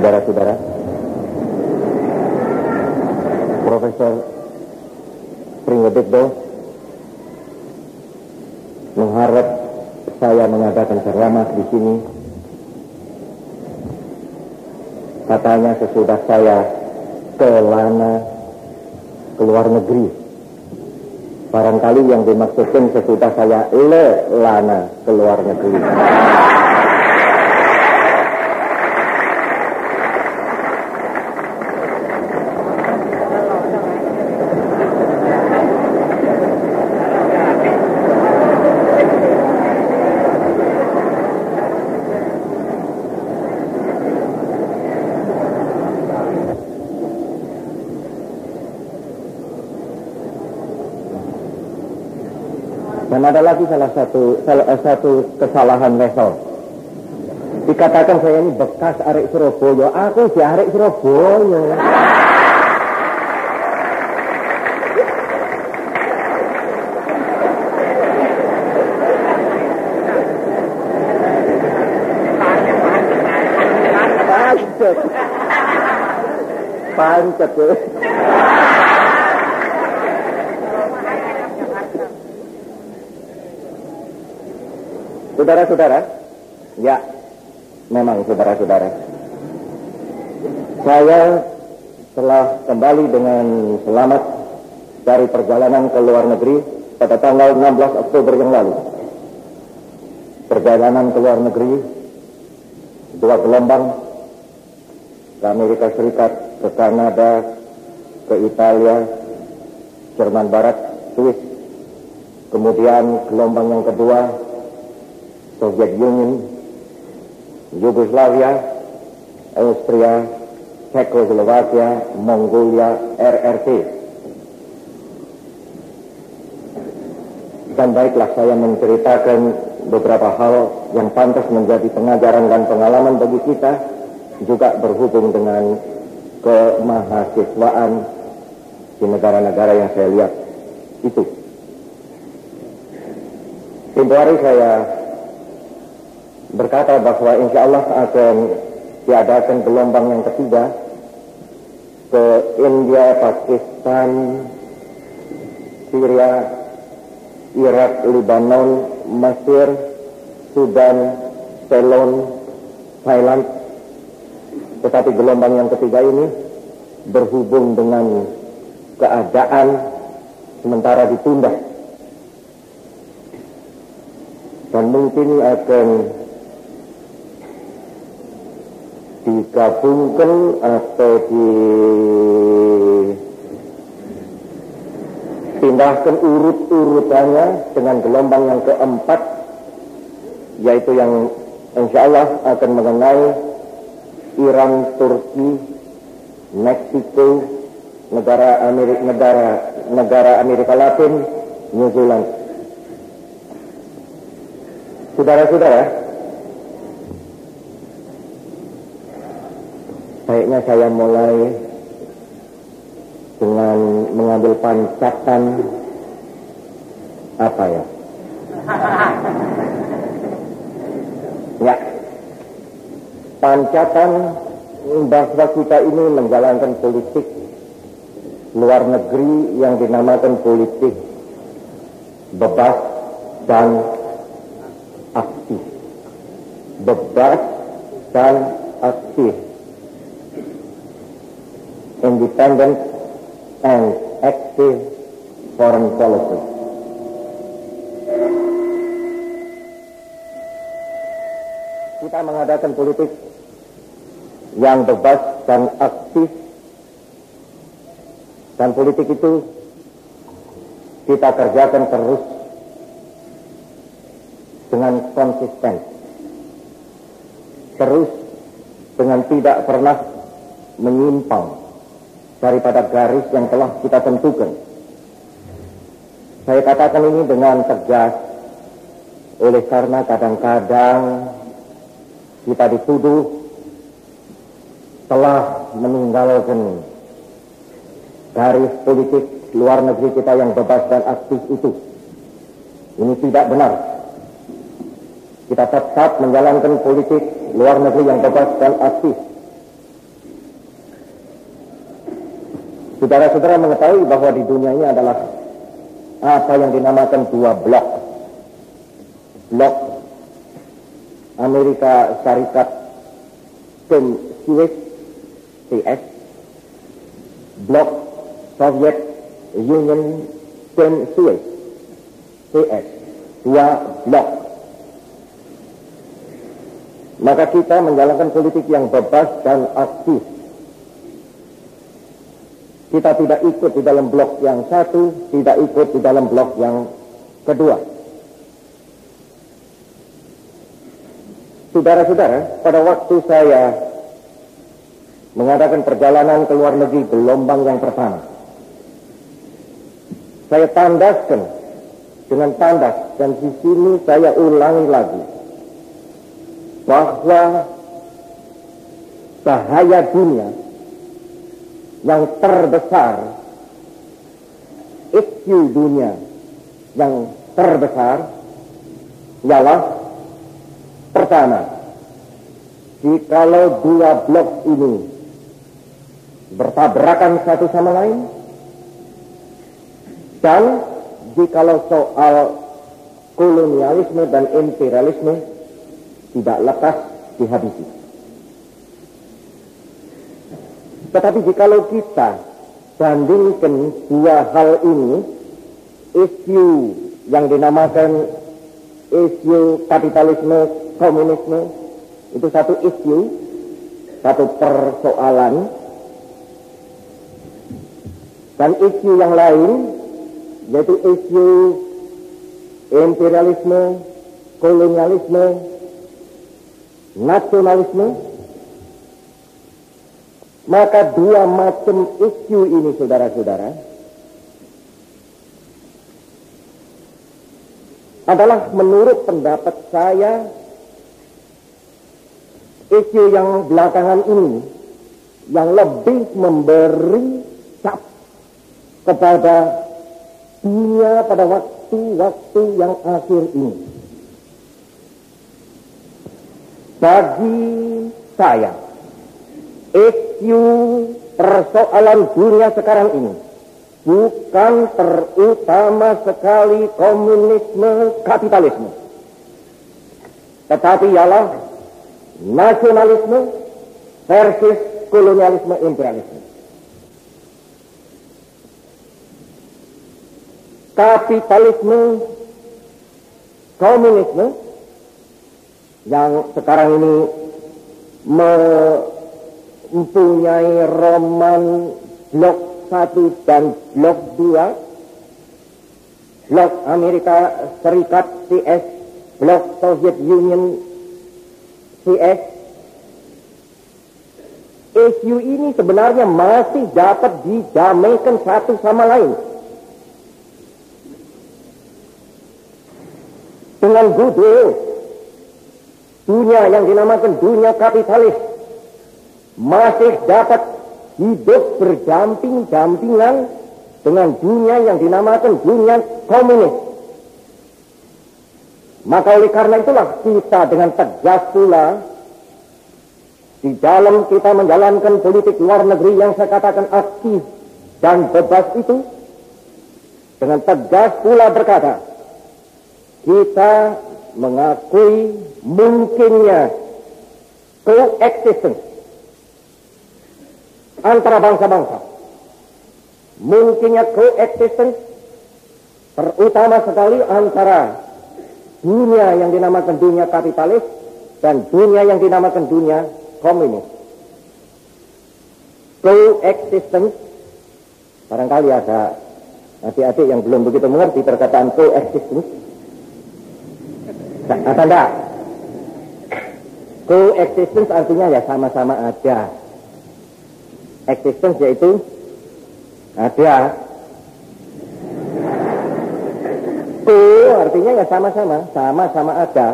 Saudara-saudara, Profesor Pringedikdo mengharap saya mengadakan ceramah di sini. Katanya sesudah saya ke luar negeri. Barangkali yang dimaksudkan sesudah saya ke luar negeri. Dan ada lagi salah satu kesalahan level. Dikatakan saya ini bekas arek Surabaya. Aku si arek Surabaya. Pancet. Saudara-saudara, ya, memang saudara-saudara, saya telah kembali dengan selamat dari perjalanan ke luar negeri pada tanggal 16 Oktober yang lalu. Perjalanan ke luar negeri, 2 gelombang, ke Amerika Serikat, ke Kanada, ke Italia, Jerman Barat, Swiss. Kemudian gelombang yang kedua, Soviet Union, Yugoslavia, Austria, Czechoslovakia, Mongolia, RRT. Dan baiklah saya menceritakan beberapa hal yang pantas menjadi pengajaran dan pengalaman bagi kita, juga berhubung dengan kemahasiswaan di negara-negara yang saya lihat itu. Tempoh hari saya berkata bahwa insya Allah akan diadakan gelombang yang ketiga ke India, Pakistan, Syria, Irak, Lebanon, Mesir, Sudan, Ceylon, Thailand. Tetapi gelombang yang ketiga ini berhubung dengan keadaan sementara ditunda. Dan mungkin akan digabungkan atau dipindahkan urut-urutannya dengan gelombang yang keempat, yaitu yang insya Allah akan mengenai Iran, Turki, Meksiko, negara Amerika Latin, New Zealand. Saudara-saudara, baiknya saya mulai dengan mengambil pancatan apa ya? Ya, pancatan bahwa kita ini menjalankan politik luar negeri yang dinamakan politik bebas dan aktif. Bebas dan aktif. Independent and active foreign policy. Kita mengadakan politik yang bebas dan aktif, dan politik itu kita kerjakan terus dengan konsisten, terus dengan tidak pernah menyimpang daripada garis yang telah kita tentukan. Saya katakan ini dengan tegas oleh karena kadang-kadang kita dituduh telah meninggalkan garis politik luar negeri kita yang bebas dan aktif itu. Ini tidak benar. Kita tetap menjalankan politik luar negeri yang bebas dan aktif. Saudara-saudara mengetahui bahwa di dunia ini adalah apa yang dinamakan dua blok. Blok Amerika Serikat dan Swiss, CS. Blok Soviet Union dan Swiss, CS. Dua blok. Maka kita menjalankan politik yang bebas dan aktif. Kita tidak ikut di dalam blok yang satu, tidak ikut di dalam blok yang kedua. Saudara-saudara, pada waktu saya mengadakan perjalanan ke luar negeri gelombang yang pertama, saya tandaskan dengan tandas, dan di sini saya ulangi lagi bahwa bahaya dunia yang terbesar, isu dunia yang terbesar ialah pertama, jikalau dua blok ini bertabrakan satu sama lain, dan jikalau soal kolonialisme dan imperialisme tidak lekas dihabisi. Tetapi jikalau kita bandingkan dua hal ini, isu yang dinamakan isu kapitalisme, komunisme, itu satu isu, satu persoalan, dan isu yang lain yaitu isu imperialisme, kolonialisme, nasionalisme. Maka dua macam isu ini, saudara-saudara, adalah menurut pendapat saya isu yang belakangan ini yang lebih memberi cap kepada dunia pada waktu-waktu yang akhir ini. Bagi saya, isu persoalan dunia sekarang ini bukan terutama sekali komunisme, kapitalisme, tetapi ialah nasionalisme versus kolonialisme, imperialisme. Kapitalisme, komunisme yang sekarang ini mempunyai roman blok 1 dan blok 2, blok Amerika Serikat CS, blok Soviet Union CS. Isu ini sebenarnya masih dapat didamaikan satu sama lain dengan goodwill. Dunia yang dinamakan dunia kapitalis masih dapat hidup berdamping-dampingan dengan dunia yang dinamakan dunia komunis. Maka oleh karena itulah kita dengan tegas pula di dalam kita menjalankan politik luar negeri yang saya katakan aktif dan bebas itu, dengan tegas pula berkata, kita mengakui mungkinnya coexistence antara bangsa-bangsa, mungkinnya coexistence terutama sekali antara dunia yang dinamakan dunia kapitalis dan dunia yang dinamakan dunia komunis. Coexistence, barangkali ada adik-adik yang belum begitu mengerti perkataan coexistence. Ada enggak? Coexistence artinya ya sama-sama ada. Existence yaitu ada. Co artinya ya sama-sama, sama-sama ada.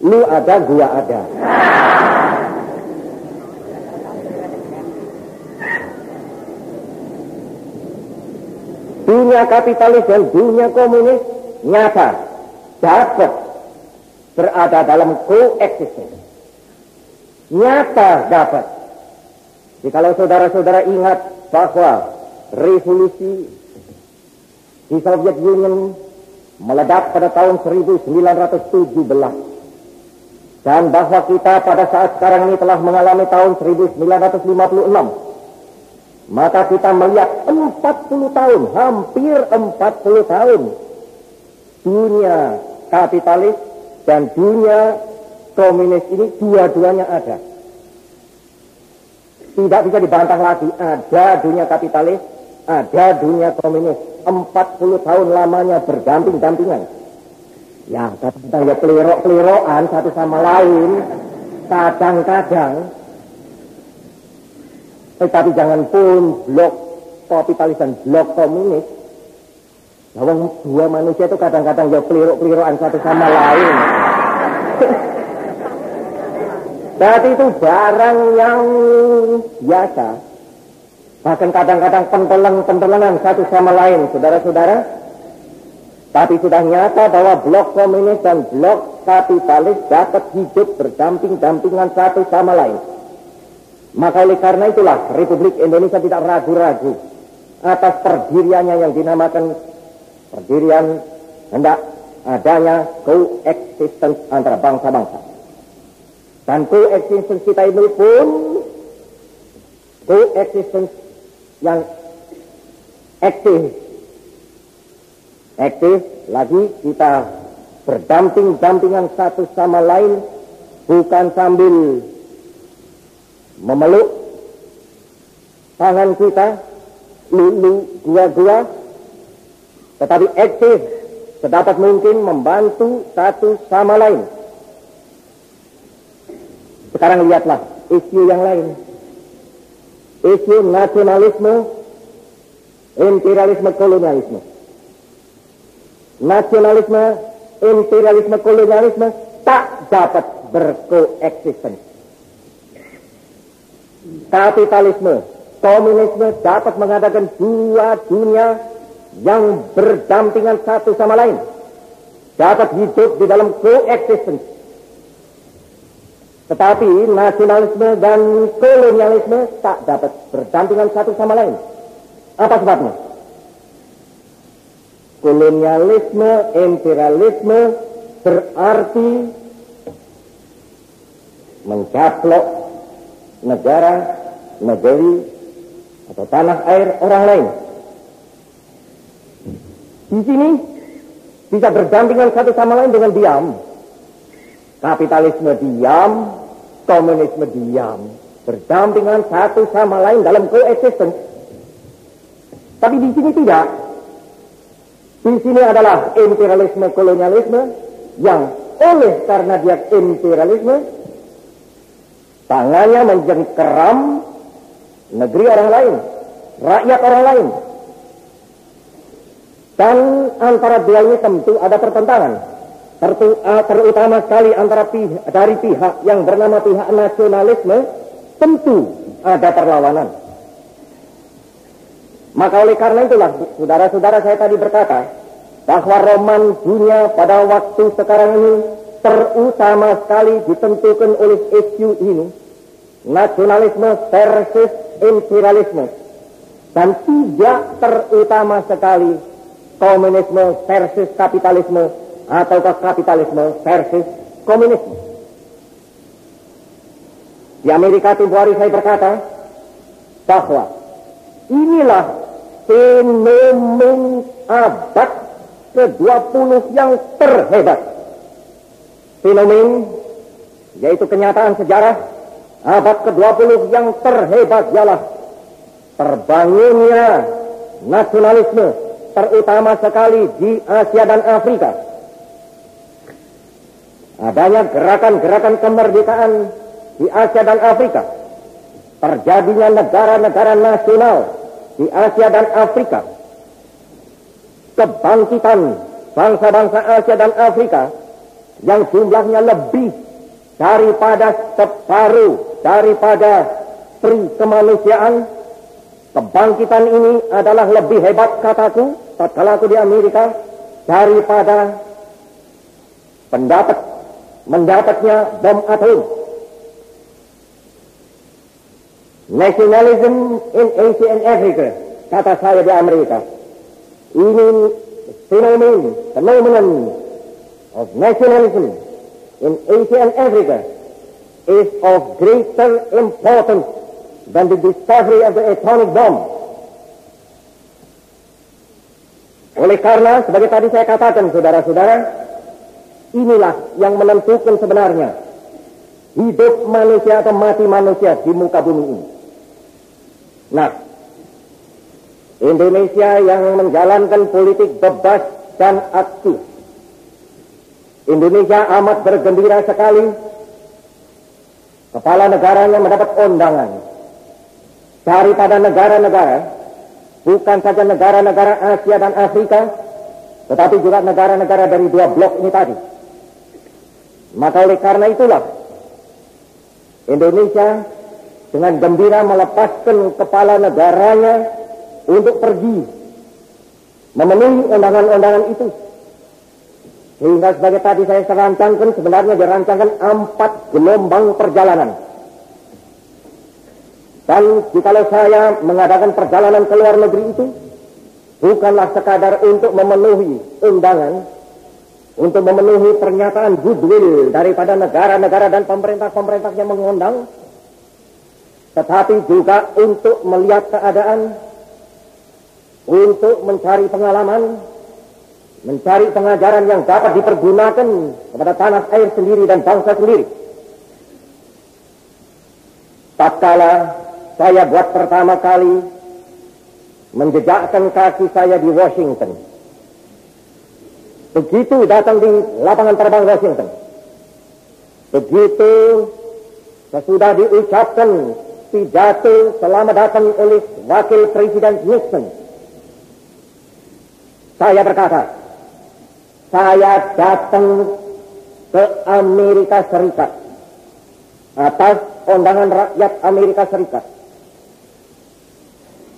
Lu ada, gua ada. Dunia kapitalis dan dunia komunis nyata dapat berada dalam coexistence. Nyata dapat. Jadi kalau saudara-saudara ingat bahwa revolusi di Soviet Union meledak pada tahun 1917 dan bahwa kita pada saat sekarang ini telah mengalami tahun 1956, maka kita melihat 40 tahun, hampir 40 tahun dunia kapitalis dan dunia komunis ini dua-duanya ada. Tidak bisa dibantah lagi, ada dunia kapitalis, ada dunia komunis. 40 tahun lamanya berdamping-dampingan. Ya, kadang-kadang ya pelirok-pelirokan satu sama lain, kadang-kadang. Tetapi jangan pun blok kapitalis dan blok komunis. Bahwa dua manusia itu kadang-kadang ya pelirok-pelirokan satu sama lain. Berarti itu barang yang biasa. Bahkan kadang-kadang pentelengan satu sama lain, saudara-saudara. Tapi sudah nyata bahwa blok komunis dan blok kapitalis dapat hidup berdamping-dampingan satu sama lain. Maka oleh karena itulah Republik Indonesia tidak ragu-ragu atas perdiriannya yang dinamakan perdirian hendak adanya coexistence antara bangsa-bangsa. Dan coexistence kita ini pun coexistence yang aktif lagi, kita berdamping-dampingan satu sama lain, bukan sambil memeluk tangan kita lulu gua-gua, tetapi aktif sedapat mungkin membantu satu sama lain. Sekarang lihatlah isu yang lain, isu nasionalisme, imperialisme, kolonialisme. Nasionalisme, imperialisme, kolonialisme tak dapat berkoeksisten. Kapitalisme, komunisme dapat mengadakan dua dunia yang berdampingan satu sama lain, dapat hidup di dalam koeksisten. Tetapi nasionalisme dan kolonialisme tak dapat berdampingan satu sama lain. Apa sebabnya? Kolonialisme, imperialisme berarti mencaplok negara, negeri, atau tanah air orang lain. Di sini bisa berdampingan satu sama lain dengan diam. Kapitalisme diam, komunisme diam, berdampingan satu sama lain dalam coexistence. Tapi di sini tidak. Di sini adalah imperialisme, kolonialisme yang oleh karena dia imperialisme, tangannya menjengkeram negeri orang lain, rakyat orang lain. Dan antara dua ini tentu ada pertentangan. Terutama sekali dari pihak yang bernama pihak nasionalisme, tentu ada perlawanan. Maka oleh karena itulah, saudara-saudara, saya tadi berkata bahwa roman dunia pada waktu sekarang ini terutama sekali ditentukan oleh isu ini, nasionalisme versus imperialisme, dan tidak terutama sekali komunisme versus kapitalisme atau kapitalisme versus komunisme. Di Amerika tempoh hari saya berkata bahwa inilah fenomen abad ke-20 yang terhebat. Fenomen, yaitu kenyataan sejarah abad ke-20 yang terhebat ialah terbangunnya nasionalisme, terutama sekali di Asia dan Afrika. Adanya gerakan-gerakan kemerdekaan di Asia dan Afrika. Terjadinya negara-negara nasional di Asia dan Afrika. Kebangkitan bangsa-bangsa Asia dan Afrika yang jumlahnya lebih daripada separuh daripada pri kemanusiaan. Kebangkitan ini adalah lebih hebat, kataku, tatkala aku di Amerika, daripada mendapatnya bom atom. Nationalism in Asia and Africa kata saya di Amerika, ini phenomenon of nationalism in Asia and Africa is of greater importance than the discovery of the atomic bomb. Oleh karena, sebagai tadi saya katakan, saudara-saudara, inilah yang menentukan sebenarnya hidup manusia atau mati manusia di muka bumi ini. Nah, Indonesia yang menjalankan politik bebas dan aktif. Indonesia amat bergembira sekali kepala negaranya mendapat undangan daripada negara-negara, bukan saja negara-negara Asia dan Afrika, tetapi juga negara-negara dari dua blok ini tadi. Maka oleh karena itulah Indonesia dengan gembira melepaskan kepala negaranya untuk pergi memenuhi undangan-undangan itu. Sehingga sebagai tadi saya rancangkan, sebenarnya dirancangkan 4 gelombang perjalanan. Dan jikalau saya mengadakan perjalanan ke luar negeri itu, bukanlah sekadar untuk memenuhi undangan, untuk memenuhi pernyataan goodwill daripada negara-negara dan pemerintah-pemerintah yang mengundang, tetapi juga untuk melihat keadaan, untuk mencari pengalaman, mencari pengajaran yang dapat dipergunakan kepada tanah air sendiri dan bangsa sendiri. Tatkala saya buat pertama kali menjejakkan kaki saya di Washington, begitu datang di lapangan terbang Washington, begitu sesudah diucapkan pidato selamat datang oleh Wakil Presiden Nixon, saya berkata, saya datang ke Amerika Serikat atas undangan rakyat Amerika Serikat.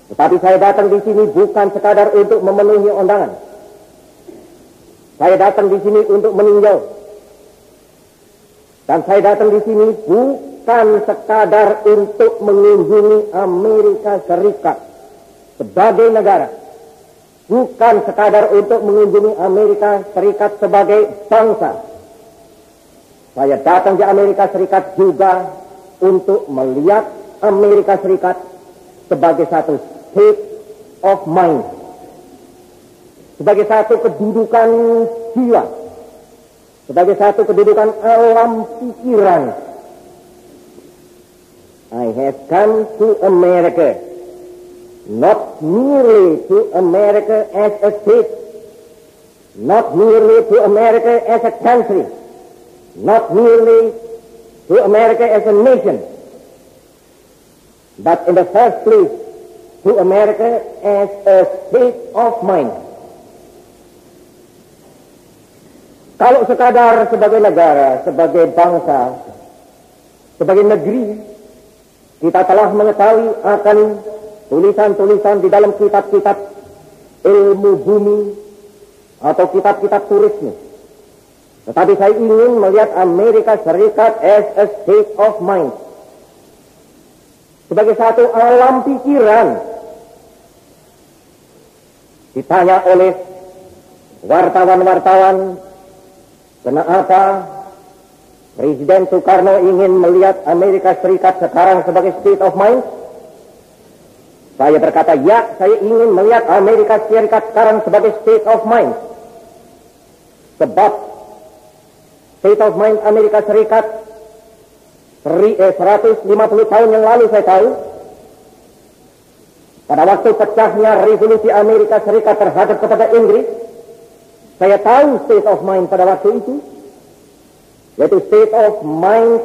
Tetapi saya datang di sini bukan sekadar untuk memenuhi undangan. Saya datang di sini untuk meninjau. Dan saya datang di sini bukan sekadar untuk mengunjungi Amerika Serikat sebagai negara. Bukan sekadar untuk mengunjungi Amerika Serikat sebagai bangsa. Saya datang di Amerika Serikat juga untuk melihat Amerika Serikat sebagai satu state of mind. Sebagai satu kedudukan jiwa. Sebagai satu kedudukan alam pikiran. I have come to America. Not merely to America as a state, not merely to America as a country, not merely to America as a nation, but in the first place to America as a state of mind. Kalau sekadar sebagai negara, sebagai bangsa, sebagai negeri, kita telah mengetahui akan tulisan-tulisan di dalam kitab-kitab ilmu bumi atau kitab-kitab turisme. Tetapi saya ingin melihat Amerika Serikat as a state of mind. Sebagai satu alam pikiran. Ditanya oleh wartawan-wartawan, kenapa Presiden Soekarno ingin melihat Amerika Serikat sekarang sebagai state of mind? Saya berkata, ya, saya ingin melihat Amerika Serikat sekarang sebagai state of mind. Sebab state of mind Amerika Serikat 150 tahun yang lalu saya tahu, pada waktu pecahnya revolusi Amerika Serikat terhadap kepada Inggris, saya tahu state of mind pada waktu itu, yaitu state of mind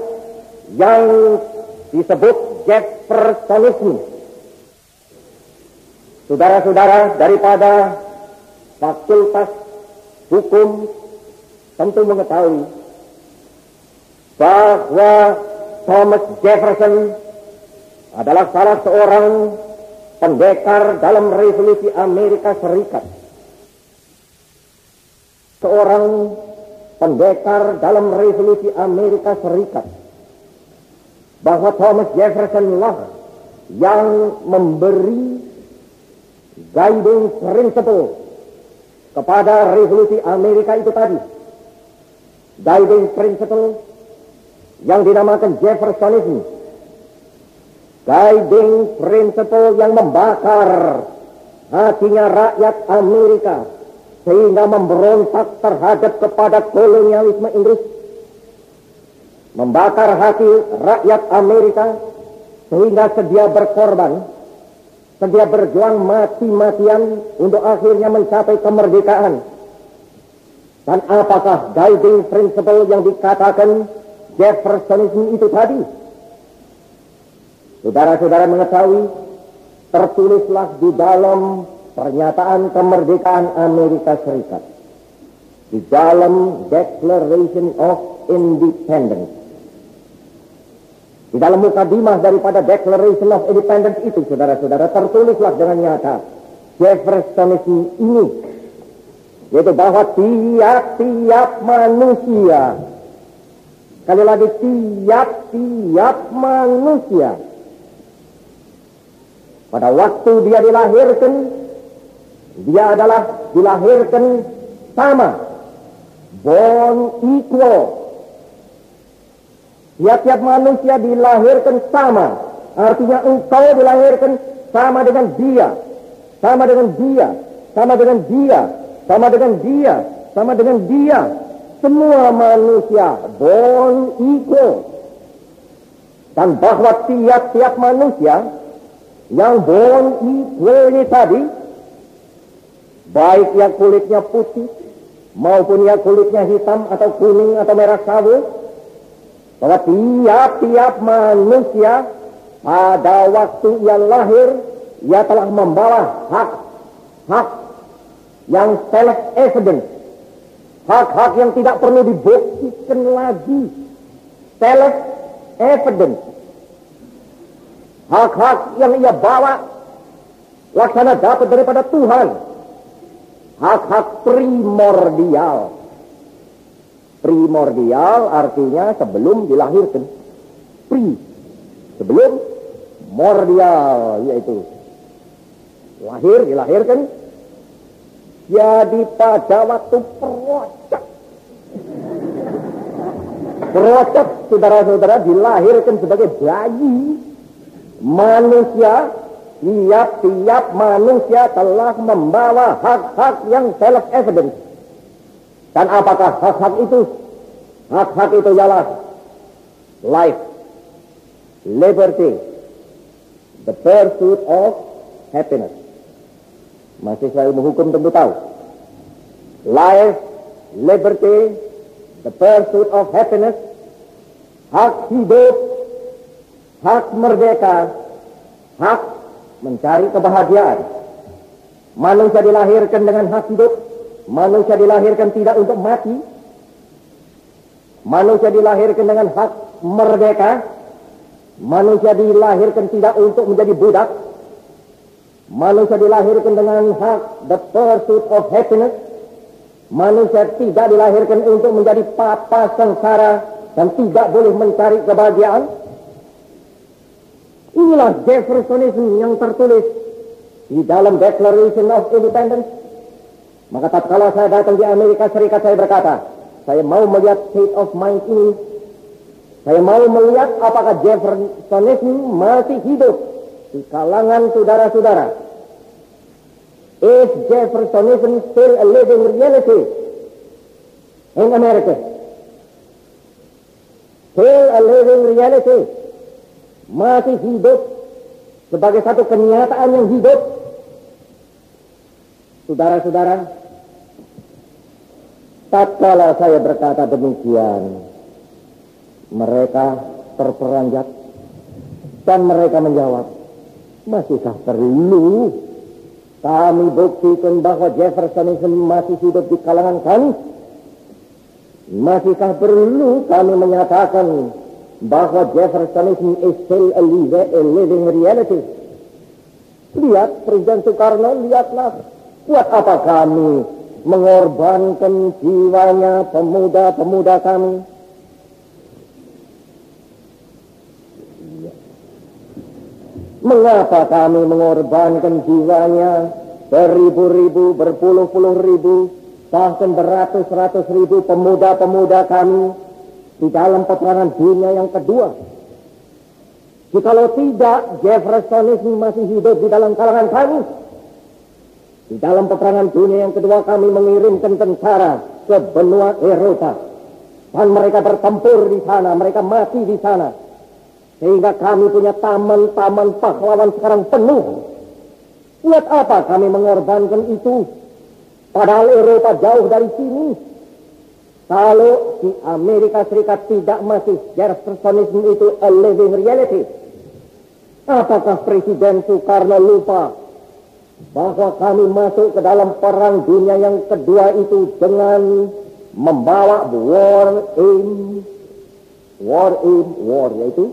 yang disebut Jeffersonisme. Saudara-saudara daripada Fakultas Hukum tentu mengetahui bahwa Thomas Jefferson adalah salah seorang pendekar dalam revolusi Amerika Serikat. Seorang pendekar dalam revolusi Amerika Serikat. Bahwa Thomas Jefferson lah yang memberi guiding principle kepada revolusi Amerika itu tadi. Guiding principle yang dinamakan Jeffersonism. Guiding principle yang membakar hatinya rakyat Amerika sehingga memberontak terhadap kepada kolonialisme Inggris. Membakar hati rakyat Amerika sehingga sedia berkorban, sedia berjuang mati-matian untuk akhirnya mencapai kemerdekaan. Dan apakah guiding principle yang dikatakan Jeffersonism itu tadi? Saudara-saudara mengetahui, tertulislah di dalam pernyataan kemerdekaan Amerika Serikat, di dalam Declaration of Independence, di dalam mukadimah daripada Declaration of Independence itu, saudara-saudara, tertulislah dengan nyata Jeffersonism ini, yaitu bahwa tiap-tiap manusia, sekali lagi tiap-tiap manusia, pada waktu dia dilahirkan, dia adalah dilahirkan sama, born equal. Tiap-tiap manusia dilahirkan sama, artinya engkau dilahirkan sama dengan dia, sama dengan dia, sama dengan dia, sama dengan dia, sama dengan dia. Semua manusia born equal. Dan bahwa tiap-tiap manusia yang born equal ini tadi, baik yang kulitnya putih maupun yang kulitnya hitam atau kuning atau merah sawo, bahwa tiap-tiap manusia pada waktu ia lahir, ia telah membawa hak yang self-evident, hak-hak yang tidak perlu dibuktikan lagi, self-evident, hak-hak yang ia bawa laksana dapat daripada Tuhan, hak-hak primordial. Primordial artinya sebelum dilahirkan. Sebelum mordial, yaitu dilahirkan. Jadi pada waktu perocak, saudara-saudara, dilahirkan sebagai bayi, manusia, tiap-tiap manusia telah membawa hak-hak yang self-evident. Dan apakah hak-hak itu? Hak-hak itu ialah life, liberty, the pursuit of happiness. Mahasiswa ilmu hukum tentu tahu. Life, liberty, the pursuit of happiness, hak hidup, hak merdeka, hak mencari kebahagiaan. Manusia dilahirkan dengan hak hidup. Manusia dilahirkan tidak untuk mati. Manusia dilahirkan dengan hak merdeka. Manusia dilahirkan tidak untuk menjadi budak. Manusia dilahirkan dengan hak the pursuit of happiness. Manusia tidak dilahirkan untuk menjadi papa sengsara dan tidak boleh mencari kebahagiaan. Inilah Jeffersonism yang tertulis di dalam Declaration of Independence. Maka tatkala saya datang di Amerika Serikat, saya berkata, saya mau melihat state of mind ini. Saya mau melihat apakah Jeffersonism masih hidup di kalangan saudara-saudara. Is Jeffersonism still a living reality in America? Still a living reality. Masih hidup sebagai satu kenyataan yang hidup. Saudara-saudara, tatkala saya berkata demikian, mereka terperanjat dan mereka menjawab, masihkah perlu kami buktikan bahwa Jeffersonism masih hidup di kalangan kami? Masihkah perlu kami menyatakan bahwa Jeffersonism is still a living reality? Lihat Presiden Soekarno, lihatlah. Buat apa kami mengorbankan jiwanya pemuda-pemuda kami? Mengapa kami mengorbankan jiwanya beribu-ribu, berpuluh-puluh ribu, bahkan beratus-ratus ribu pemuda-pemuda kami di dalam peperangan dunia yang kedua. Jikalau tidak, Jeffersonisme masih hidup di dalam kalangan kami. Di dalam peperangan dunia yang kedua kami mengirimkan tentara ke benua Eropa. Dan mereka bertempur di sana, mereka mati di sana. Sehingga kami punya taman-taman pahlawan sekarang penuh. Buat apa kami mengorbankan itu? Padahal Eropa jauh dari sini. Kalau di Amerika Serikat tidak masih Jeffersonisme itu a living reality. Apakah Presiden Soekarno lupa bahwa kami masuk ke dalam perang dunia yang kedua itu dengan membawa war yaitu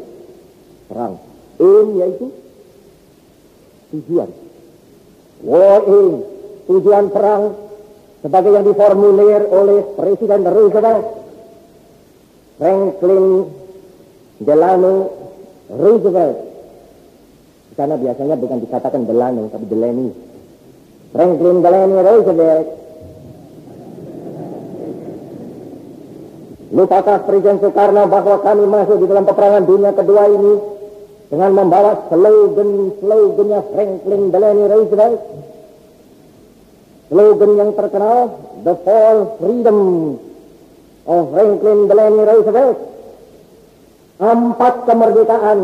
perang, aim yaitu tujuan, war aim, tujuan perang sebagai yang diformulir oleh Presiden Roosevelt, Franklin Delano Roosevelt. Karena biasanya bukan dikatakan Delano, tapi Delany. Franklin Delano Roosevelt. Lupakah Presiden Soekarno bahwa kami masuk di dalam peperangan dunia kedua ini dengan membawa slogannya Franklin Delano Roosevelt? Slogan yang terkenal, The Four Freedoms of Franklin Delano Roosevelt. 4 kemerdekaan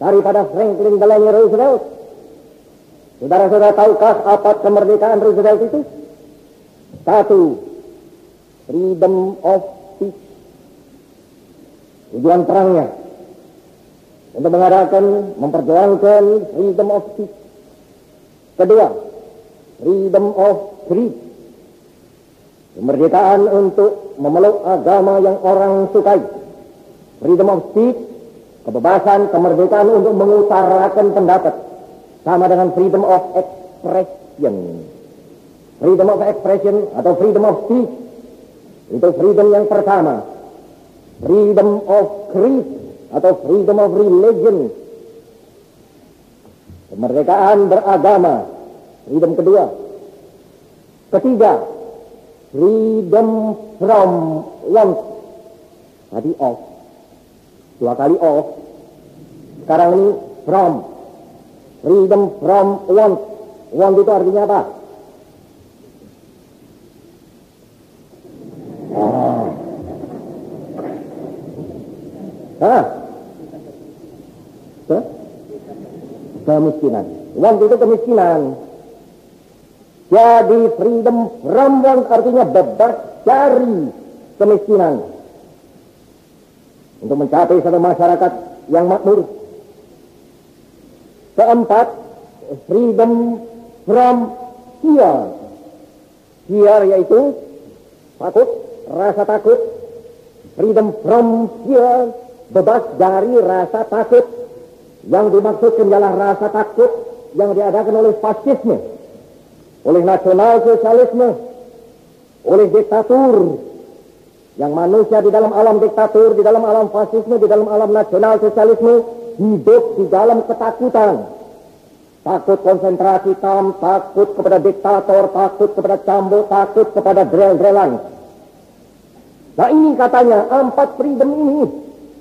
daripada Franklin Delano Roosevelt. Saudara-saudara tahukah apa kemerdekaan Roosevelt itu? 1. Freedom of speech. Tujuan perangnya untuk mengadakan, memperjuangkan freedom of speech. 2. Freedom of creed. Kemerdekaan untuk memeluk agama yang orang sukai. Freedom of speech, kebebasan, kemerdekaan untuk mengutarakan pendapat. Sama dengan freedom of expression. Freedom of expression atau freedom of speech, itu freedom yang pertama. Freedom of creed atau freedom of religion, kemerdekaan beragama, freedom kedua. 3, freedom from want. Tadi of, 2 kali of, sekarang ini from. Freedom from want. Want itu artinya apa? Kemiskinan. Want itu kemiskinan. Jadi freedom from want artinya bebas dari kemiskinan. Untuk mencapai satu masyarakat yang makmur. 4, freedom from fear. Fear yaitu takut, rasa takut. Freedom from fear, bebas dari rasa takut. Yang dimaksudkan adalah rasa takut yang diadakan oleh fasisme, oleh nasional sosialisme, oleh diktatur. Yang manusia di dalam alam diktatur, di dalam alam fasisme, di dalam alam nasional sosialisme hidup di dalam ketakutan. Takut konsentrasi kamp, takut kepada diktator, takut kepada cambuk, takut kepada drill-drillan. Nah ini katanya 4 freedom ini.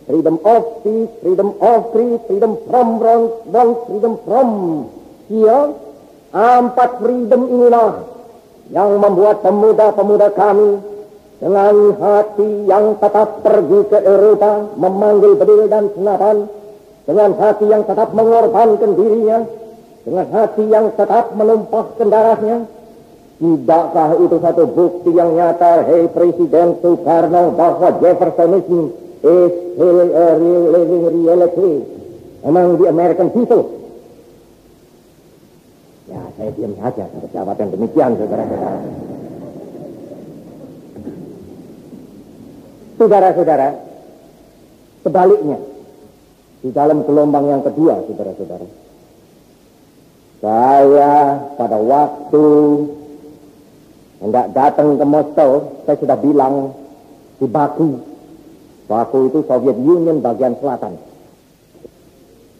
Freedom of speech, freedom of creed, freedom from want, freedom from fear. 4 freedom inilah yang membuat pemuda-pemuda kami dengan hati yang tetap pergi ke Eropa, memanggil bedil dan senapan, dengan hati yang tetap mengorbankan dirinya, dengan hati yang tetap menumpahkan darahnya. Tidakkah itu satu bukti yang nyata, hei Presiden Soekarno, bahwa Jeffersonism is still a real living reality among the American people? Ya, saya diam saja pada jawaban demikian, saudara-saudara. Saudara-saudara, sebaliknya, di dalam gelombang yang kedua, saudara-saudara, saya pada waktu hendak datang ke Moskow, saya sudah bilang di Baku. Baku itu Soviet Union bagian selatan.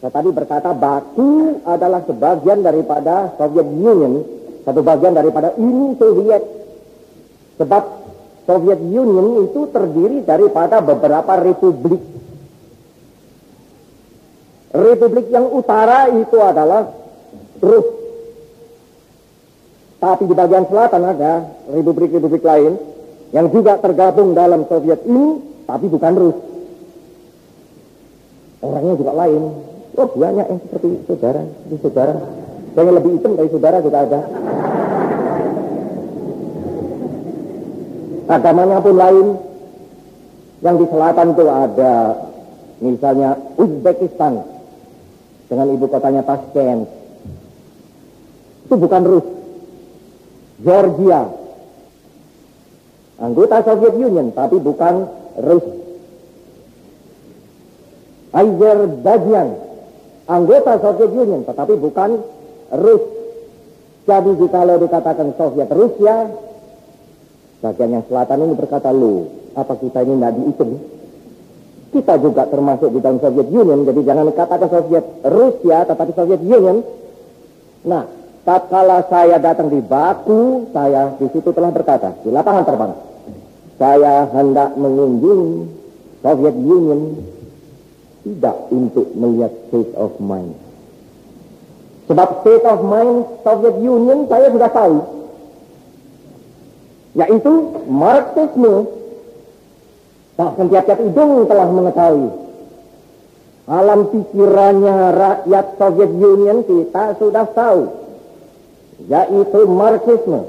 Saya tadi berkata Baku adalah sebagian daripada Soviet Union satu bagian daripada Uni Soviet. Sebab Soviet Union itu terdiri daripada beberapa republik. Republik yang utara itu adalah Rus. Tapi di bagian selatan ada republik-republik lain yang juga tergabung dalam Soviet ini, tapi bukan Rus. Orangnya juga lain. Oh, banyak yang seperti saudara. Yang lebih hitam dari saudara juga ada. Agamanya pun lain. Yang di selatan itu ada misalnya Uzbekistan dengan ibu kotanya Tashkent. Itu bukan Rus. Georgia, anggota Soviet Union tapi bukan Rus. Azerbaijan, anggota Soviet Union tetapi bukan Rus. Jadi kalau dikatakan Soviet Rusia, bagian yang selatan ini berkata, loh, apa kita ini tidak dihitung? Kita juga termasuk di dalam Soviet Union, jadi jangan katakan Soviet Rusia tetapi Soviet Union. Nah, tatkala saya datang di Baku, saya di situ telah berkata di lapangan terbang, saya hendak mengunjungi Soviet Union tidak untuk melihat state of mind. Sebab state of mind Soviet Union saya sudah tahu, yaitu Marxisme. Bahkan tiap-tiap hidung telah mengetahui. Alam pikirannya rakyat Soviet Union kita sudah tahu, yaitu Marxisme,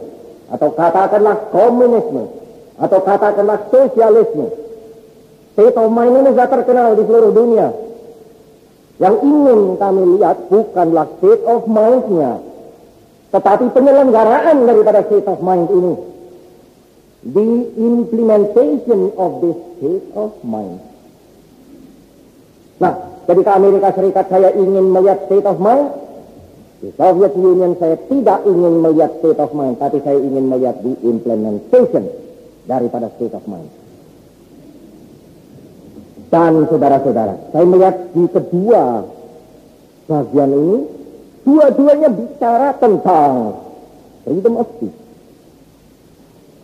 atau katakanlah komunisme, atau katakanlah sosialisme. State of mind ini sudah terkenal di seluruh dunia. Yang ingin kami lihat bukanlah state of mind-nya, tetapi penyelenggaraan daripada state of mind ini. The implementation of this state of mind. Nah, jadi ke Amerika Serikat saya ingin melihat state of mind. Di Soviet Union saya tidak ingin melihat state of mind, tapi saya ingin melihat the implementation daripada state of mind. Dan saudara-saudara, saya melihat di kedua bagian ini, dua-duanya bicara tentang freedom of speech,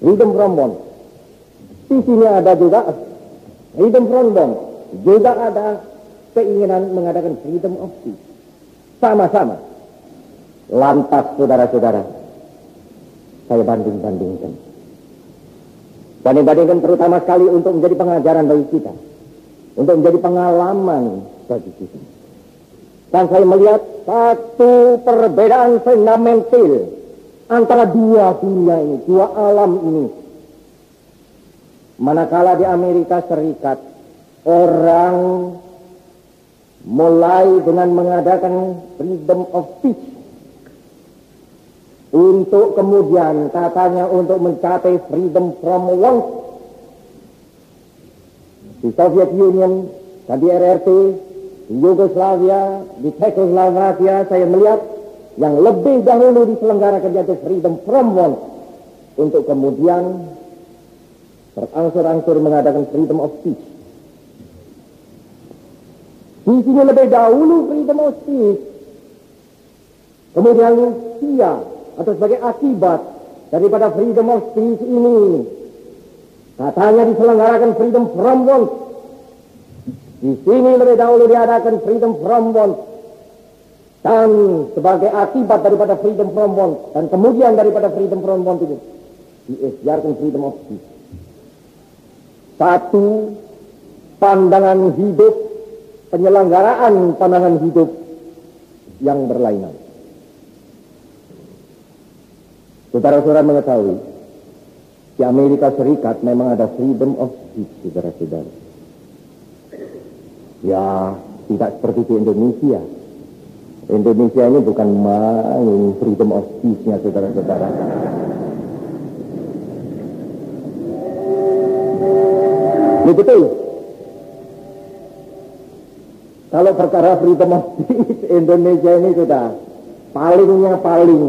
freedom from bond. Di sini ada juga freedom from bond, juga ada keinginan mengadakan freedom of speech. Sama-sama. Lantas saudara-saudara, saya banding-bandingkan. Banding-bandingkan terutama sekali untuk menjadi pengajaran bagi kita, untuk menjadi pengalaman bagi kita. Dan saya melihat satu perbedaan fundamental antara dua dunia ini, dua alam ini. Manakala di Amerika Serikat orang mulai dengan mengadakan freedom of speech, untuk kemudian katanya untuk mencapai freedom from want. Di Soviet Union dan di RRT, di Yugoslavia, di Czechoslovakia, saya melihat yang lebih dahulu diselenggarakan yaitu freedom from want, untuk kemudian berangsur-angsur mengadakan freedom of speech. Di sini lebih dahulu freedom of speech, kemudian sia atau sebagai akibat daripada freedom of speech ini, katanya diselenggarakan freedom from want. Di sini lebih dahulu diadakan freedom from want, dan sebagai akibat daripada freedom from want, dan kemudian daripada freedom from want itu diikhtiarkan freedom of speech. Satu pandangan hidup, penyelenggaraan pandangan hidup yang berlainan. Saudara-saudara mengetahui, di Amerika Serikat memang ada freedom of speech, saudara-saudara. Ya, tidak seperti di Indonesia. Indonesia ini bukan main freedom of speech-nya, saudara-saudara. Ini betul. Kalau perkara freedom of speech, Indonesia ini sudah palingnya paling.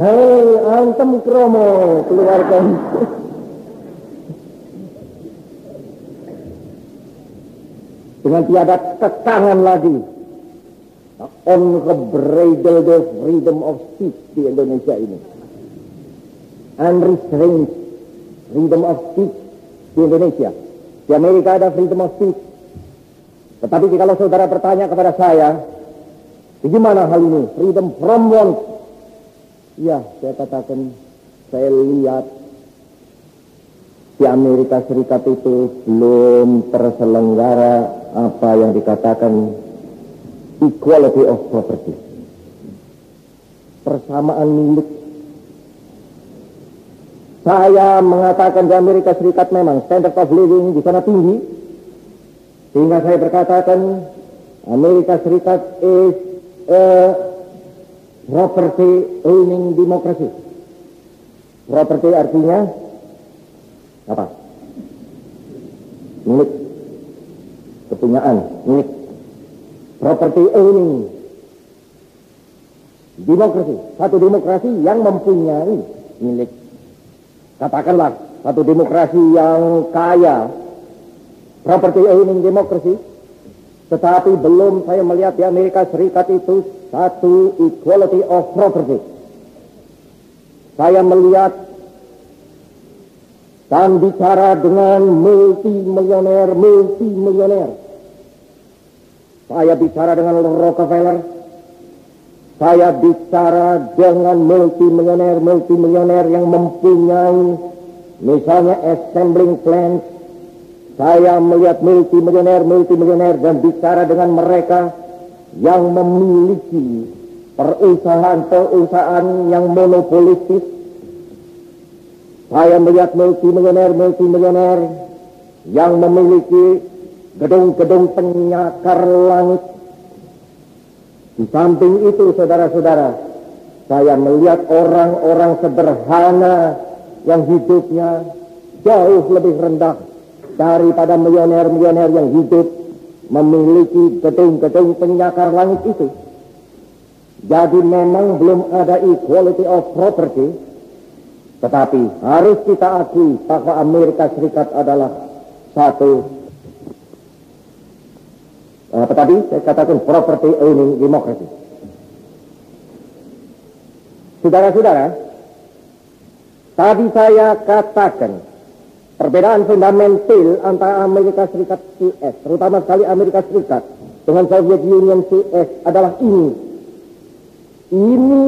Hei, antem kromo, keluarkan. Dengan tiada kekangan lagi. unbridled freedom of speech di Indonesia ini. Unrestrained freedom of speech di Indonesia. Di Amerika ada freedom of speech. Tetapi kalau saudara bertanya kepada saya, bagaimana hal ini? Freedom from want. Ya, saya katakan, saya lihat di Amerika Serikat itu belum terselenggara apa yang dikatakan equality of property. Persamaan milik. Saya mengatakan di Amerika Serikat memang standard of living di sana tinggi, sehingga saya berkatakan Amerika Serikat is a property owning democracy. Property artinya apa? Milik, kepunyaan, milik. Property owning democracy, satu demokrasi yang mempunyai milik. Katakanlah satu demokrasi yang kaya, property owning democracy, tetapi belum saya melihat di Amerika Serikat itu satu equality of property. Saya melihat dan bicara dengan multi-milioner. Saya bicara dengan Rockefeller. Saya bicara dengan multi-milioner yang mempunyai misalnya assembling plants. Saya melihat multi-milioner dan bicara dengan mereka yang memiliki perusahaan yang monopolistis. Saya melihat multi-milioner yang memiliki gedung-gedung penyakar langit. Di samping itu, saudara-saudara, saya melihat orang-orang sederhana yang hidupnya jauh lebih rendah daripada milioner-milioner yang hidup memiliki gedung-gedung penyakar langit itu. Jadi memang belum ada equality of property, tetapi harus kita akui bahwa Amerika Serikat adalah satu tetapi saya katakan property owning democracy. Saudara-saudara, tadi saya katakan perbedaan fundamental antara Amerika Serikat CS, terutama sekali Amerika Serikat dengan Soviet Union CS adalah ini. Ini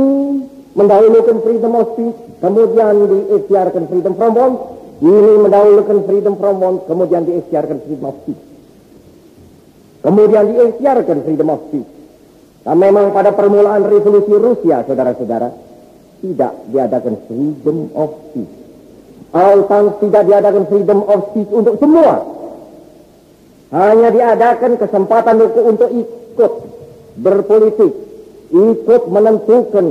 mendahulukan freedom of speech, kemudian diikhtiarkan freedom from want. Ini mendahulukan freedom from want, kemudian diikhtiarkan freedom of speech. Kemudian diikhtiarkan freedom of speech. Nah, memang pada permulaan revolusi Rusia, saudara-saudara, tidak diadakan freedom of speech. Altang tidak diadakan freedom of speech untuk semua. Hanya diadakan kesempatan untuk ikut berpolitik, ikut menentukan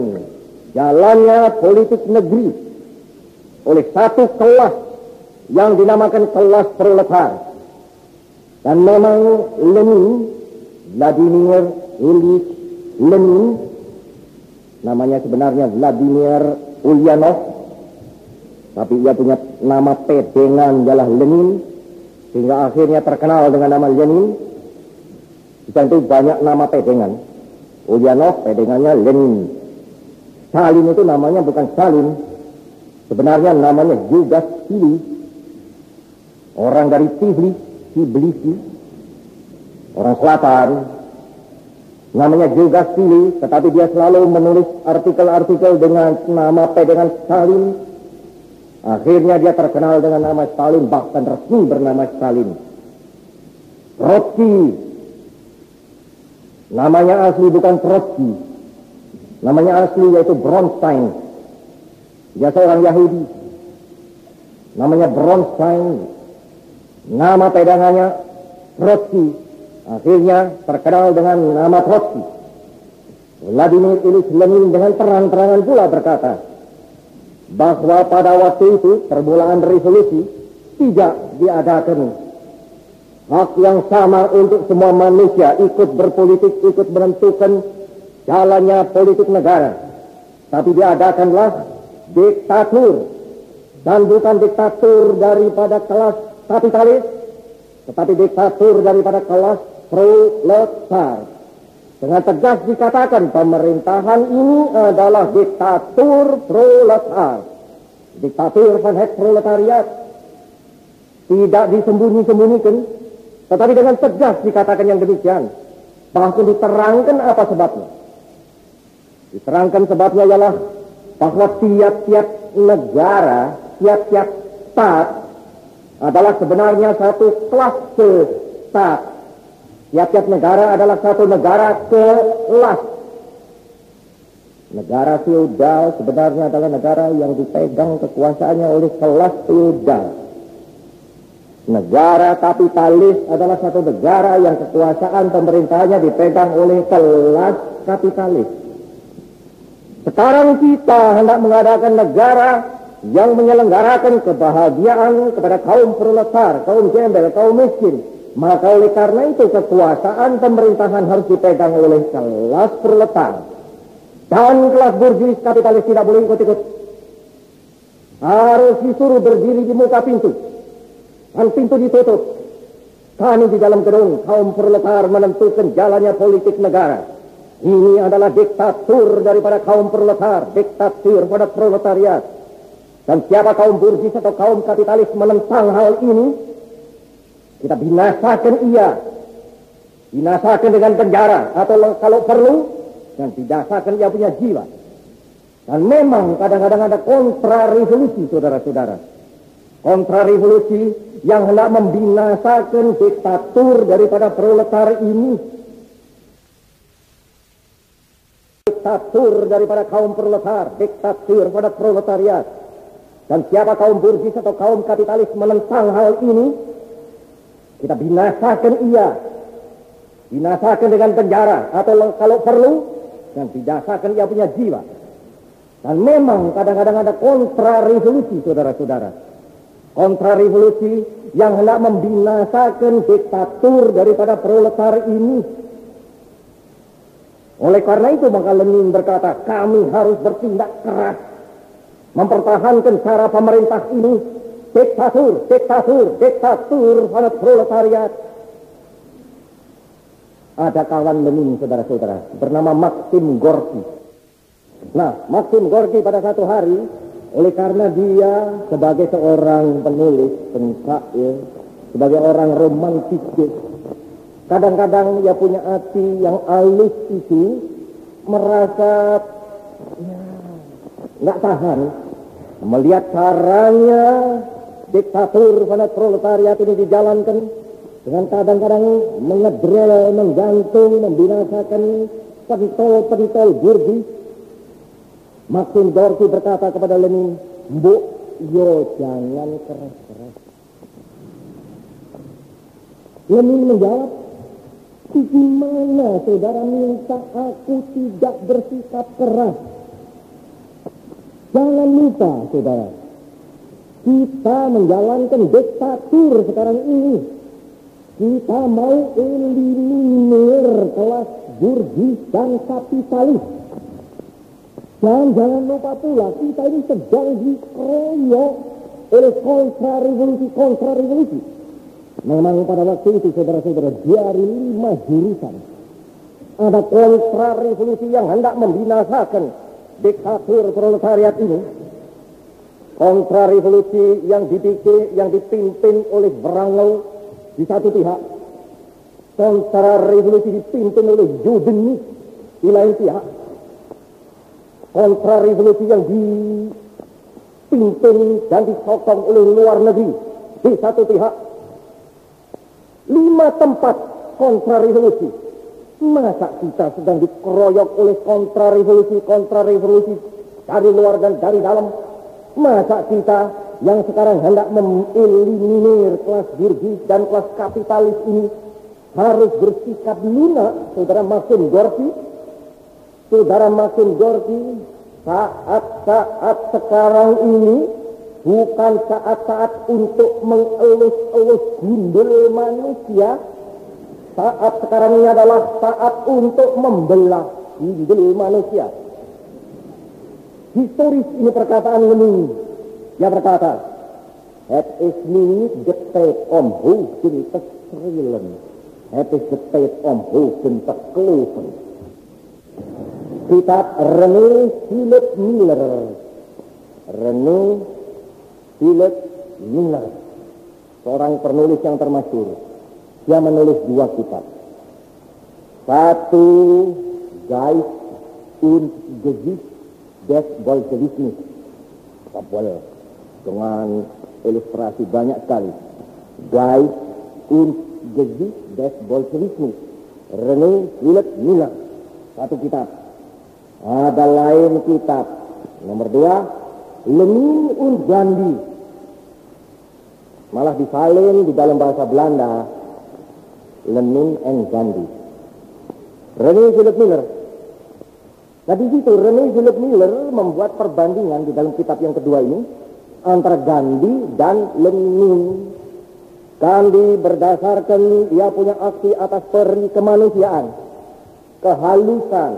jalannya politik negeri oleh satu kelas yang dinamakan kelas proletar. Dan memang Lenin, Vladimir Ilyich Lenin, namanya sebenarnya Vladimir Ulyanov, tapi ia punya nama pedengan adalah Lenin, sehingga akhirnya terkenal dengan nama Lenin. Itu banyak nama pedengan. Ulyanov pedengannya Lenin. Stalin itu namanya bukan Stalin, sebenarnya namanya Yugaslv, orang dari Tbilisi, orang selatan, namanya Yugaslv, tetapi dia selalu menulis artikel-artikel dengan nama pedengan Stalin. Akhirnya dia terkenal dengan nama Stalin, bahkan resmi bernama Stalin. Trotsky, namanya asli bukan Trotsky, namanya asli yaitu Bronstein. Dia seorang Yahudi, namanya Bronstein. Nama pedangannya Trotsky, akhirnya terkenal dengan nama Trotsky. Vladimir Ilyich Lenin dengan terang-terangan pula berkata bahwa pada waktu itu permulaan revolusi tidak diadakan hak yang sama untuk semua manusia ikut berpolitik, ikut menentukan jalannya politik negara, tapi diadakanlah diktatur, dan bukan diktatur daripada kelas kapitalis, tetapi diktatur daripada kelas proletar. Dengan tegas dikatakan pemerintahan ini adalah diktatur proletar. Diktatur van het proletariat. Tidak disembunyi-sembunyikan, tetapi dengan tegas dikatakan yang demikian. Bahkan diterangkan apa sebabnya. Diterangkan sebabnya ialah bahwa tiap-tiap negara, tiap-tiap stat adalah sebenarnya satu klase stat. Tiap-tiap negara adalah satu negara kelas. Negara feodal sebenarnya adalah negara yang dipegang kekuasaannya oleh kelas feodal. Negara kapitalis adalah satu negara yang kekuasaan pemerintahnya dipegang oleh kelas kapitalis. Sekarang kita hendak mengadakan negara yang menyelenggarakan kebahagiaan kepada kaum proletar, kaum gembel, kaum miskin. Maka oleh karena itu kekuasaan pemerintahan harus dipegang oleh kelas proletar. Dan kelas burjuis kapitalis tidak boleh ikut-ikut. Harus disuruh berdiri di muka pintu. Dan pintu ditutup. Kami di dalam gedung, kaum proletar menentukan jalannya politik negara. Ini adalah diktatur daripada kaum proletar, diktatur pada proletariat. Dan siapa kaum burjuis atau kaum kapitalis menentang hal ini, kita binasakan ia. Binasakan dengan penjara. Atau kalau perlu, dan binasakan ia punya jiwa. Dan memang kadang-kadang ada kontra-revolusi, saudara-saudara. Kontra-revolusi yang hendak membinasakan diktatur daripada proletar ini. Diktatur daripada kaum proletar, diktatur pada proletariat. Dan siapa kaum burjuis atau kaum kapitalis menentang hal ini, kita binasakan ia. Binasakan dengan penjara. Atau kalau perlu, dan binasakan ia punya jiwa. Dan memang kadang-kadang ada kontra-revolusi, saudara-saudara. Kontra-revolusi yang hendak membinasakan diktatur daripada proletar ini. Oleh karena itu maka Lenin berkata, kami harus bertindak keras. Mempertahankan cara pemerintah ini. Diktatur, diktatur, diktatur pada proletariat. Ada kawan Lenin, saudara-saudara, bernama Maxim Gorky. Nah, Maxim Gorky pada satu hari, oleh karena dia sebagai seorang penulis, penyair, sebagai orang romantis, kadang-kadang dia punya hati yang halus itu, merasa nggak tahan melihat caranya diktatur pada proletariat ini dijalankan dengan kadang-kadang mengedrel, menggantung, membinasakan pentol-pentol burjuis. Maxim Gorky berkata kepada Lenin, "Mbok, yo jangan keras-keras." Lenin menjawab, "Gimana saudara minta aku tidak bersikap keras? Jangan lupa, saudara, kita menjalankan diktatur sekarang ini. Kita mau eliminir kelas burjuis dan kapitalis. Dan jangan lupa pula, kita ini sedang dikeroyok oleh kontra-revolusi. Memang pada waktu itu, saudara-saudara, dari 5 jurusan ada kontra-revolusi yang hendak membinasakan diktatur proletariat ini. Kontra-revolusi yang dipimpin oleh Wrangel di satu pihak. Kontra-revolusi dipimpin oleh Judenich di lain pihak. Kontra-revolusi yang dipimpin dan disokong oleh luar negeri di satu pihak. 5 tempat kontra-revolusi. Masa kita sedang dikeroyok oleh kontra-revolusi dari luar dan dari dalam? Masa kita yang sekarang hendak mengeliminir kelas burjuis dan kelas kapitalis ini harus bersikap lunak, saudara Maxim Gorky? Saudara Maxim Gorky, saat-saat sekarang ini bukan saat-saat untuk mengelus-elus gundul manusia. Saat sekarang ini adalah saat untuk membelah gundul manusia. Historis ini perkataan Lenin. Dia berkata, "Het is nu niet de tijd om hoofden te schrillen. Het is de tijd om hoofden te kloven." kitab René Philip Miller. René Philip Miller, seorang penulis yang termasyhur. Dia menulis 2 kitab. Satu, Geist und Gesicht des Bolschewismus, tebal dengan ilustrasi banyak sekali. Geist und Gesicht des Bolschewismus, René Philip Miller, satu kitab. Ada lain kitab, nomor 2, Lenin und Gandhi, malah disalin di dalam bahasa Belanda, Lenin and Gandhi. René Philip Miller. Nah di situ René Philip Miller membuat perbandingan di dalam kitab yang kedua ini antara Gandhi dan Lenin. Gandhi berdasarkan ia punya aksi atas peri kemanusiaan, kehalusan,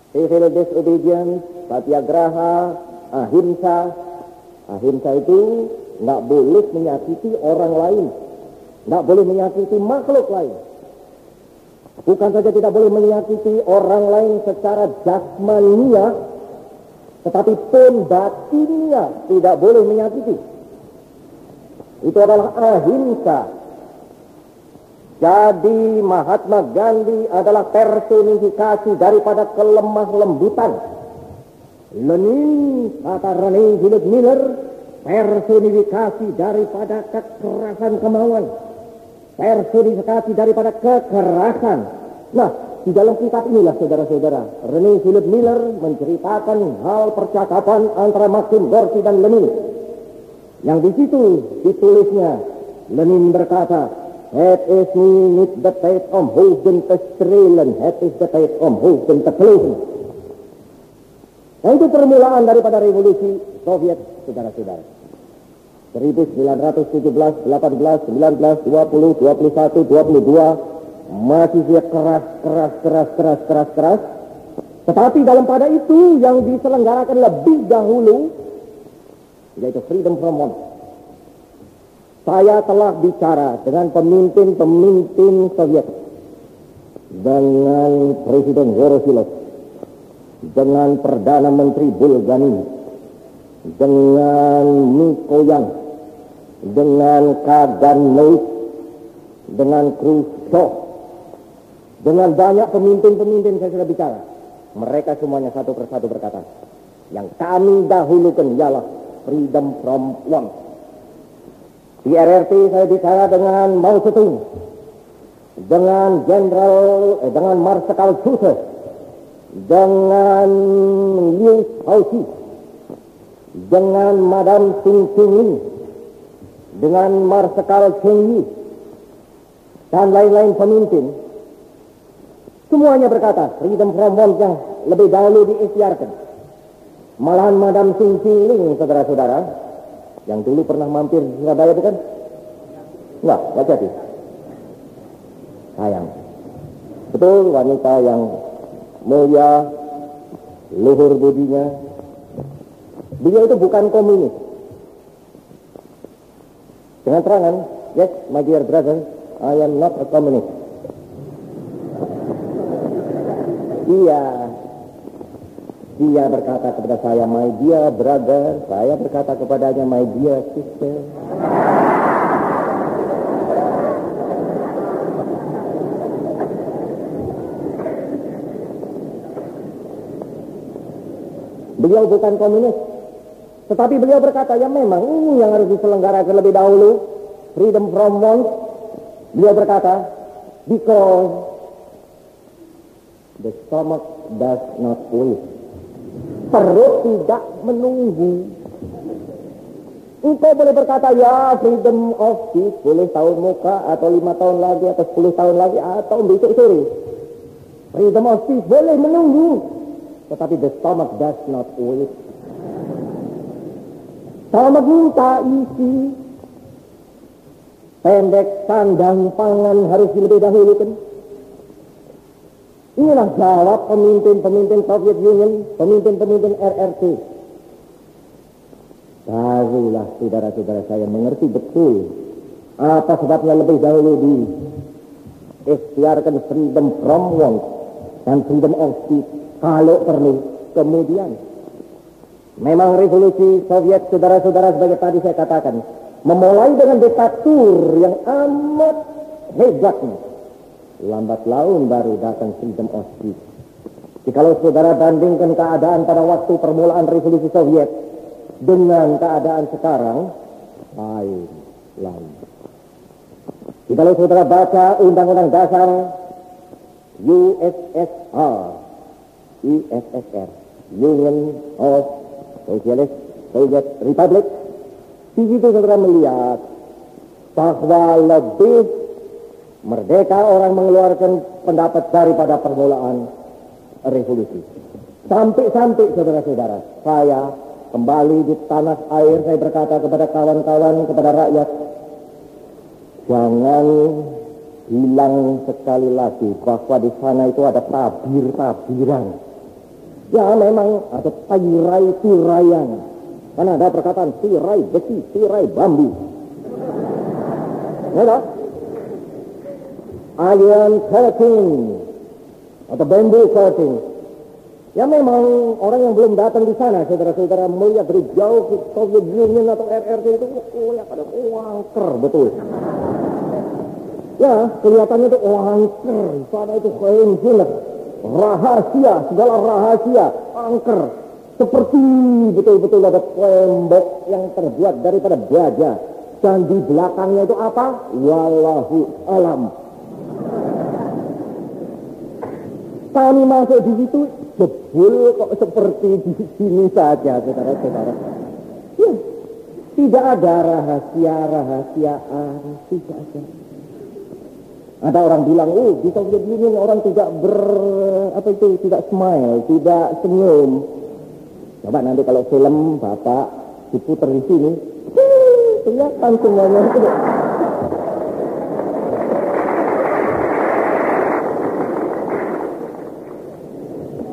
civil disobedience, satyagraha, ahimsa. Ahimsa itu nggak boleh menyakiti orang lain, nggak boleh menyakiti makhluk lain. Bukan saja tidak boleh menyakiti orang lain secara jasmania, tetapi pun batinnya tidak boleh menyakiti. Itu adalah ahimsa. Jadi Mahatma Gandhi adalah personifikasi daripada kelemah lembutan. Lenin, kata René Philip Miller, personifikasi daripada kekerasan kemauan, personifikasi daripada kekerasan. Nah, di dalam kitab inilah saudara-saudara, René Philip Miller menceritakan hal percakapan antara Maxim Gorky dan Lenin. Yang di situ ditulisnya, Lenin berkata, "Het is niet de tijd om hoofden te strelen, het is de tijd om hoofden te kloven." Nah, itu permulaan daripada revolusi Soviet, saudara-saudara. 1917, 18, 19, 20, 21, 22 masih dia keras. Tetapi dalam pada itu yang diselenggarakan lebih dahulu, yaitu Freedom from Want. Saya telah bicara dengan pemimpin-pemimpin Soviet, dengan Presiden Voroshilov, dengan Perdana Menteri Bulganin, dengan Mikoyan, dengan Kaganovich, dengan Khrushchev, dengan banyak pemimpin-pemimpin saya sudah bicara. Mereka semuanya satu persatu berkata, yang kami dahulukan ialah freedom from want. Di RRT saya bicara dengan Mao Zedong, dengan dengan Marshal Schutte, dengan Liu Shaoqi, dengan Madame Xing Qingling, dengan Marshal Cheng Yi, dan lain-lain pemimpin. Semuanya berkata freedom from want yang lebih dahulu diikhtiarkan. Malahan Madame Xing Qingling, saudara-saudara, yang dulu pernah mampir di Surabaya bukan? Enggak jadi. Sayang. Betul, wanita yang mulia, luhur budinya. Beliau itu bukan komunis. Dengan terangan, yes, my dear brother, I am not a communist. Dia berkata kepada saya, my dear brother. Saya berkata kepadanya, my dear sister. Beliau bukan komunis, tetapi beliau berkata, ya memang ini yang harus diselenggarakan lebih dahulu, freedom from want. Beliau berkata, because the stomach does not wait. Perut tidak menunggu. Engkau boleh berkata, ya freedom of speech, boleh tahun muka, atau 5 tahun lagi, atau 10 tahun lagi, atau besok sore. Freedom of speech boleh menunggu. Tetapi the stomach does not wait. Stomach minta isi. Pendek sandang pangan harus lebih dahulu kan. Inilah jawab pemimpin-pemimpin Soviet Union, pemimpin-pemimpin RRT. Barulah saudara-saudara saya mengerti betul apa sebabnya lebih dahulu diikhtiarkan freedom from want. dan freedom of speech kalau perlu. Kemudian, memang revolusi Soviet, saudara-saudara, sebagai tadi saya katakan, memulai dengan diktatur yang amat hebatnya. Lambat laun baru datang freedom of speech. Jikalau saudara bandingkan keadaan pada waktu permulaan revolusi Soviet dengan keadaan sekarang, lain. Jikalau saudara baca Undang-Undang Dasar USSR, Union of Socialist Soviet Republic, di situ saudara melihat bahwa lebih merdeka orang mengeluarkan pendapat daripada permulaan revolusi. Sampai-sampai saudara-saudara, saya kembali di tanah air, saya berkata kepada kawan-kawan, kepada rakyat, jangan bilang sekali lagi bahwa di sana itu ada tabir-tabiran. Ya memang ada tirai-tiraian. Karena ada perkataan tirai besi, tirai bambu. Ya, iron curtain atau bambu curtain. Ya memang orang yang belum datang di sana, saudara-saudara, melihat dari jauh Soviet Union atau RRC itu, lihat ada angker betul. Ya, kelihatannya itu angker, sana itu kehendak, rahasia, segala rahasia, angker. Seperti betul-betul ada tembok yang terbuat daripada baja. Dan di belakangnya itu apa? Wallahu alam. Kami masuk di situ, jebul kok seperti di sini saja, saudara-saudara. Ya, tidak ada rahasia-rahasiaan, tidak ada. Ada orang bilang, di Soviet Union orang tidak tidak smile, tidak senyum. Coba nanti kalau film Bapak diputer di sini, kelihatan semuanya itu.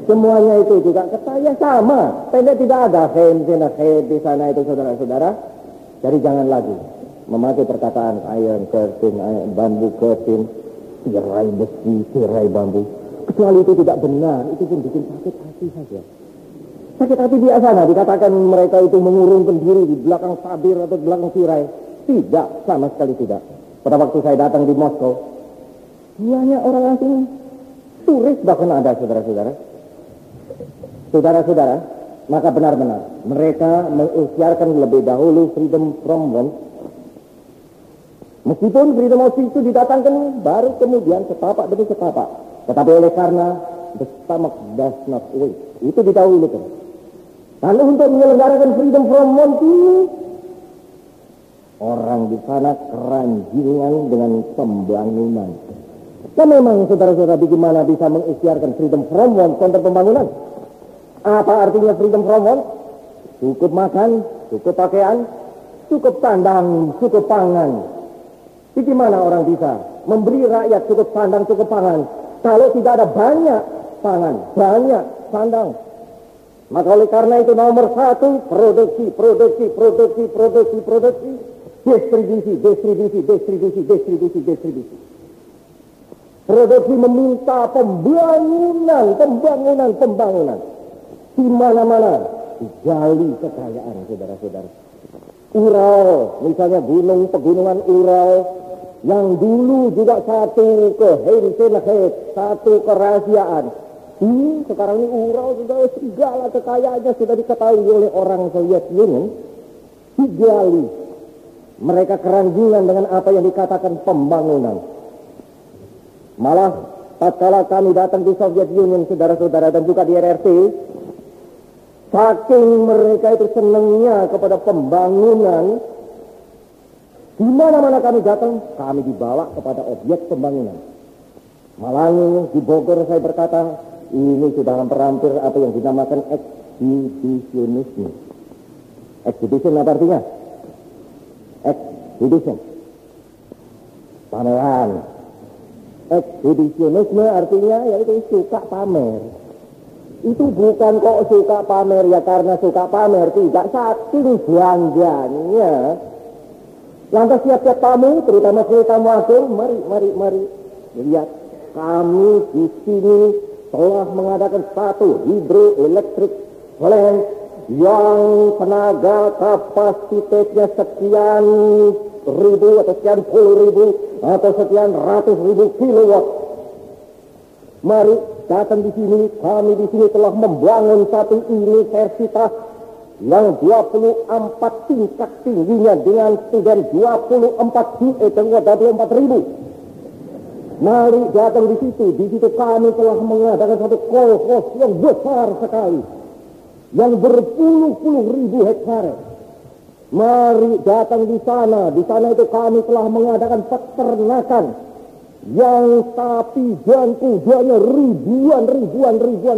Semuanya itu juga katanya sama. Pendek tidak ada head di sana itu, saudara-saudara. Jadi jangan lagi memakai perkataan iron curtain, bambu curtain, tirai besi, tirai bambu. Kecuali itu tidak benar, itu pun bikin sakit hati saja. Sakit hati di sana, dikatakan mereka itu mengurungkan diri di belakang tabir atau belakang tirai. Tidak, sama sekali tidak. Pada waktu saya datang di Moskow, banyak orang asing, turis bahkan ada, saudara-saudara. Saudara-saudara, maka benar-benar mereka mengisytiharkan lebih dahulu freedom from want. Meskipun freedom of speech itu didatangkan baru kemudian setapak demi setapak. Tetapi oleh karena the stomach does not wait, itu didahulukan. Lalu untuk menyelenggarakan freedom from want ini, orang di sana keranjingan dengan pembangunan. Dan memang saudara-saudara, bagaimana bisa mengisytiharkan freedom from want kontra pembangunan? Apa artinya freedom from want? Cukup makan, cukup pakaian, cukup sandang, cukup pangan. Bagaimana orang bisa memberi rakyat cukup sandang, cukup pangan kalau tidak ada banyak pangan, banyak sandang? Maka oleh karena itu nomor satu, produksi. Produksi meminta pembangunan. Di mana-mana digali kekayaan, saudara-saudara. Ural, misalnya pegunungan Ural, yang dulu juga satu satu kerahasiaan. Sekarang ini Ural sudah segala kekayaannya sudah diketahui oleh orang Soviet Union. Digali. Mereka keranjingan dengan apa yang dikatakan pembangunan. Malah tatkala kami datang di Soviet Union, saudara-saudara, dan juga di RRC, saking mereka itu senangnya kepada pembangunan, di mana-mana kami datang, kami dibawa kepada objek pembangunan. Malang, di Bogor saya berkata, ini sudah hampir apa yang dinamakan eksibisionisme. Exhibition apa artinya? Exhibition. Pameran. Exhibitionisme artinya yaitu suka pamer. Itu bukan kok suka pamer ya karena suka pamer, tidak, saking bangganya. Lantas tiap-tiap tamu, terutama tamu agung, mari. Lihat, kami di sini telah mengadakan satu hidroelektrik plant yang tenaga kapasitasnya sekian ribu atau sekian puluh ribu atau sekian ratus ribu kilowatt. Mari datang di sini, kami di sini telah membangun satu universitas yang 24 tingkat tingginya dengan student 24 ribu. Mari datang di situ kami telah mengadakan satu kolkos yang besar sekali, yang berpuluh-puluh ribu hektar. Mari datang di sana itu kami telah mengadakan peternakan yang sapi dan kudanya ribuan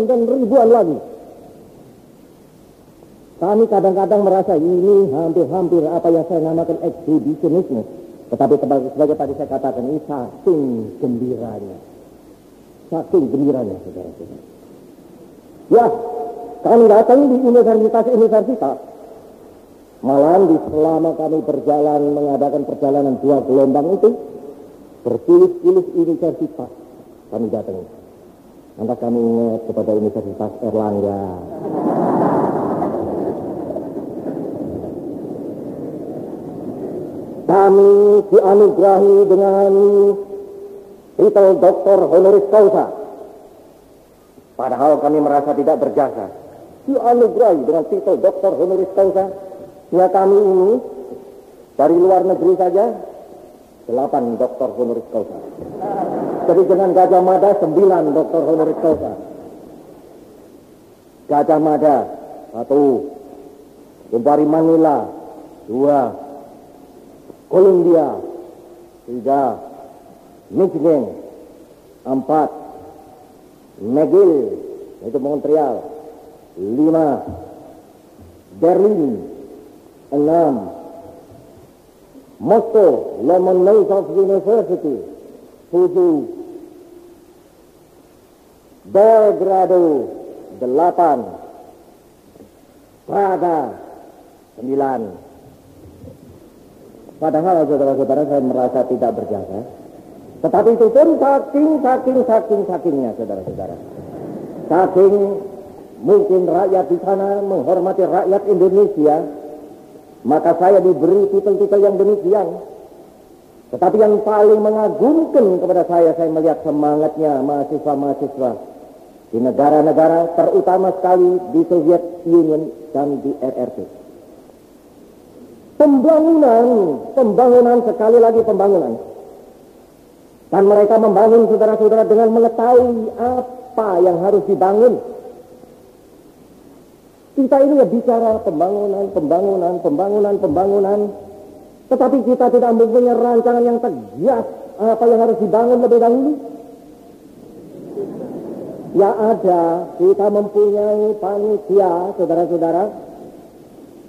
dan ribuan lagi. Kami kadang-kadang merasa ini hampir apa yang saya namakan exhibitionisme. Tetapi sebagai tadi saya katakan, ini saking gembiranya, saudara-saudara. Ya, kami datang di universitas. Malam selama kami berjalan mengadakan perjalanan 2 gelombang itu, berpilih-pilih universitas kami datang. Entah kami ingat kepada Universitas Erlangga. Kami dianugerahi dengan titel doktor honoris causa. Padahal kami merasa tidak berjasa. Dianugerahi dengan titel doktor honoris causa. Ya, kami ini dari luar negeri saja 8 doktor honoris causa. Jadi dengan Gajah Mada 9 doktor honoris causa. Gajah Mada 1, Impari Manila 2, Columbia 3, Michigan 4, McGill itu Montreal 5, Berlin 6, Moscow Lomonosov University 7, Belgrado 8, Praga 9. Padahal saudara-saudara saya merasa tidak berjasa. Tetapi itu pun sakingnya saudara-saudara. Saking mungkin rakyat di sana menghormati rakyat Indonesia, maka saya diberi titel-titel yang demikian. Tetapi yang paling mengagumkan kepada saya melihat semangatnya mahasiswa-mahasiswa di negara-negara, terutama sekali di Soviet Union dan di RRC. Pembangunan, sekali lagi pembangunan. Dan mereka membangun saudara-saudara dengan mengetahui apa yang harus dibangun. Kita ini ya bicara pembangunan. Tetapi kita tidak mempunyai rancangan yang tegas apa yang harus dibangun lebih dahulu. Ya ada, kita mempunyai panitia saudara-saudara.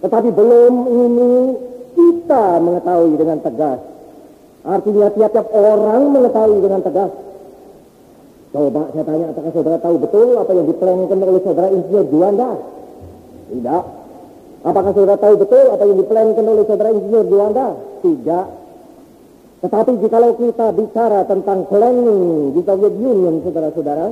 Tetapi belum ini kita mengetahui dengan tegas. Artinya tiap-tiap orang mengetahui dengan tegas. Coba saya tanya, apakah saudara tahu betul apa yang diplankan oleh saudara Insinyur Juanda? Tidak. Apakah saudara tahu betul apa yang diplankan oleh saudara Insinyur Juanda? Tidak. Tetapi jikalau kita bicara tentang planning di Soviet Union, saudara-saudara,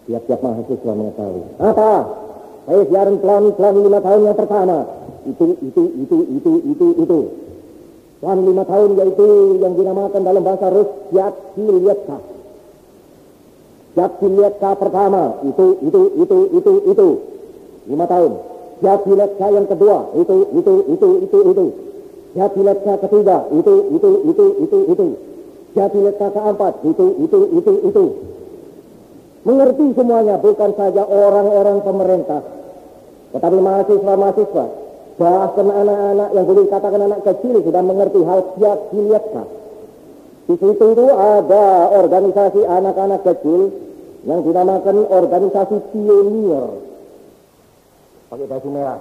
tiap-tiap mahasiswa mengetahui. Apa? Saya siaran plan 5 tahun yang pertama. Itu. Plan 5 tahun yaitu yang dinamakan dalam bahasa Rus Yatsilievka. Yatsilievka pertama. Itu. 5 tahun. Yatsilievka yang kedua. Itu. Yatsilievka ketiga. Itu. Yatsilievka keempat. Itu. Mengerti semuanya, bukan saja orang-orang pemerintah, tetapi mahasiswa-mahasiswa, bahkan anak-anak yang boleh dikatakan anak kecil sudah mengerti hal Yatsilievka. Di situ itu ada organisasi anak-anak kecil yang dinamakan organisasi pionir. Pakai baju merah.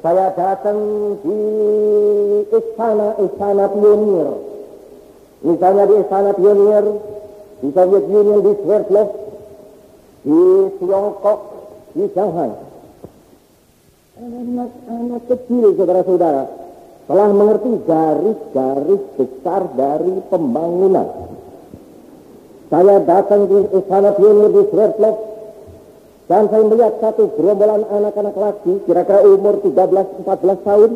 Saya datang di istana pionir. Misalnya di istana pionir di Soviet Union, di Sverdlov, di Tiongkok, di Shanghai. Anak-anak kecil saudara-saudara telah mengerti garis-garis besar dari pembangunan. Saya datang di istana pionir di Sverdlovsk dan saya melihat satu gerombolan anak-anak laki kira-kira umur 13-14 tahun.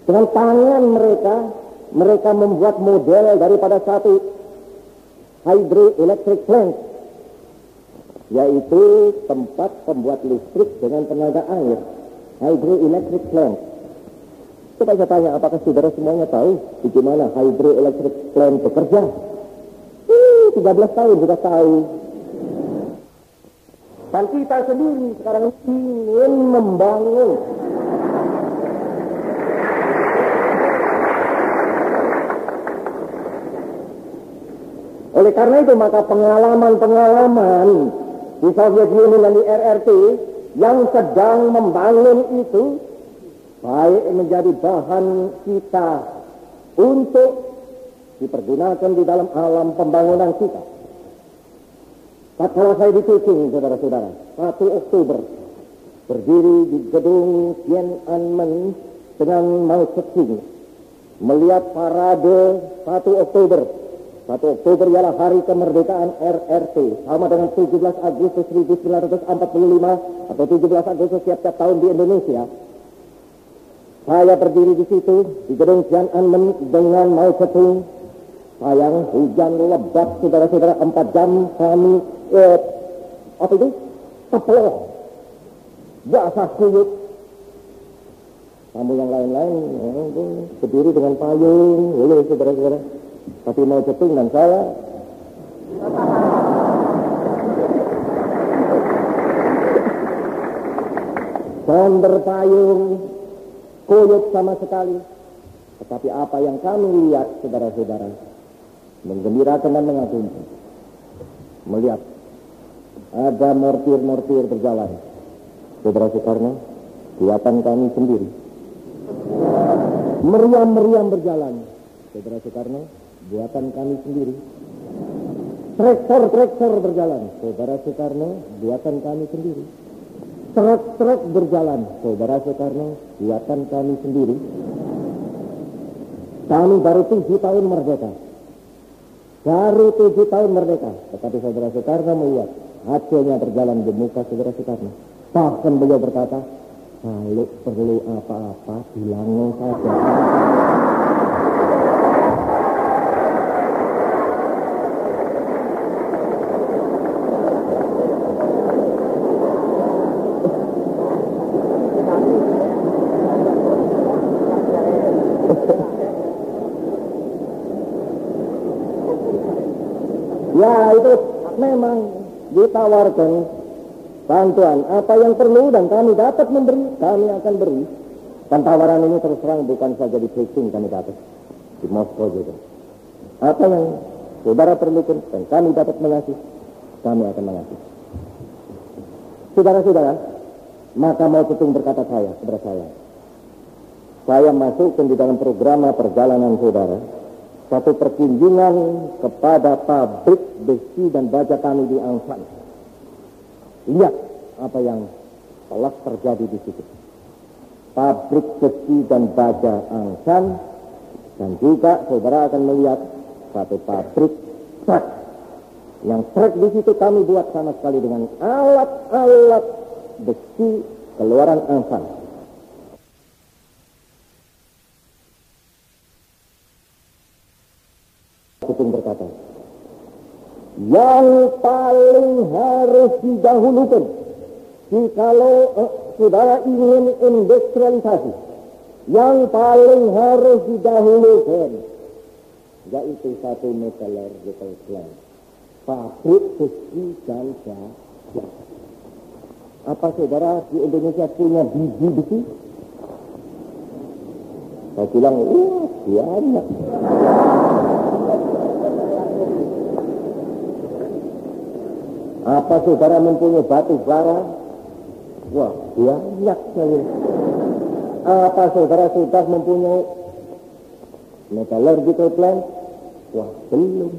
Dengan tangan mereka membuat model daripada satu hydroelectric plant, yaitu tempat pembuat listrik dengan tenaga air. Hydroelectric plant. Coba saya tanya, apakah saudara semuanya tahu bagaimana hydroelectric plant bekerja? 13 tahun sudah tahu. Dan kita sendiri sekarang ingin membangun oleh karena itu maka pengalaman di Soviet Union dan di RRT yang sedang membangun itu baik menjadi bahan kita untuk dipergunakan di dalam alam pembangunan kita. Tatkala saya di Peking, saudara-saudara, 1 Oktober, berdiri di gedung Tiananmen dengan Mao Zedong, melihat parade 1 Oktober. 1 Oktober ialah hari kemerdekaan RRT, sama dengan 17 Agustus 1945 atau 17 Agustus tiap-tiap tahun di Indonesia. Saya berdiri di situ, di gedung Tiananmen dengan Mao Zedong. Sayang, hujan lebat, saudara-saudara, 4 jam kami, teploh, basah kuyup. Kamu yang lain-lain, berdiri dengan payung, saudara-saudara. Tapi Mao Zedong dan saya, dan berpayung, kuyup sama sekali. Tetapi apa yang kami lihat, saudara-saudara, menggembirakan dan mengagumkan. Melihat ada mortir-mortir berjalan. Saudara Soekarno, buatan kami sendiri. Meriam-meriam berjalan. Saudara Soekarno, buatan kami sendiri. Traktor-traktor berjalan. Saudara Soekarno, buatan kami sendiri. Truk-truk berjalan. Saudara Soekarno, buatan kami sendiri. Kami baru 7 tahun merdeka. Baru 7 tahun merdeka, tetapi saudara Soekarno melihat hasilnya berjalan di muka saudara Soekarno. Bahkan beliau berkata, kalau perlu apa-apa, bilangnya saja. Ya, itu memang ditawarkan bantuan apa yang perlu dan kami dapat memberi, kami akan beri. Dan tawaran ini terus terang bukan saja di Peking kami dapat, di Moskow juga. Apa yang saudara perlukan dan kami dapat mengasih, kami akan mengasih. Saudara-saudara, maka Mao Zedong berkata kepada saya masukkan di dalam program perjalanan saudara satu perkunjungan kepada pabrik besi dan baja kami di Angshan. Lihat apa yang telah terjadi di situ. Pabrik besi dan baja Angshan, dan juga saudara akan melihat satu pabrik truk. Yang truk di situ kami buat sama sekali dengan alat-alat besi keluaran Angshan. Zedong berkata, yang paling harus didahulukan jikalau saudara ingin industrialisasi, yang paling harus didahulukan yaitu satu metallurgical plant, pabrik besi dan baja. Apa saudara di Indonesia punya biji besi? Saya bilang, banyak. Apa saudara mempunyai batu bara? Wah, banyak sekali. Apa saudara sudah mempunyai metallurgical plant? Wah, belum.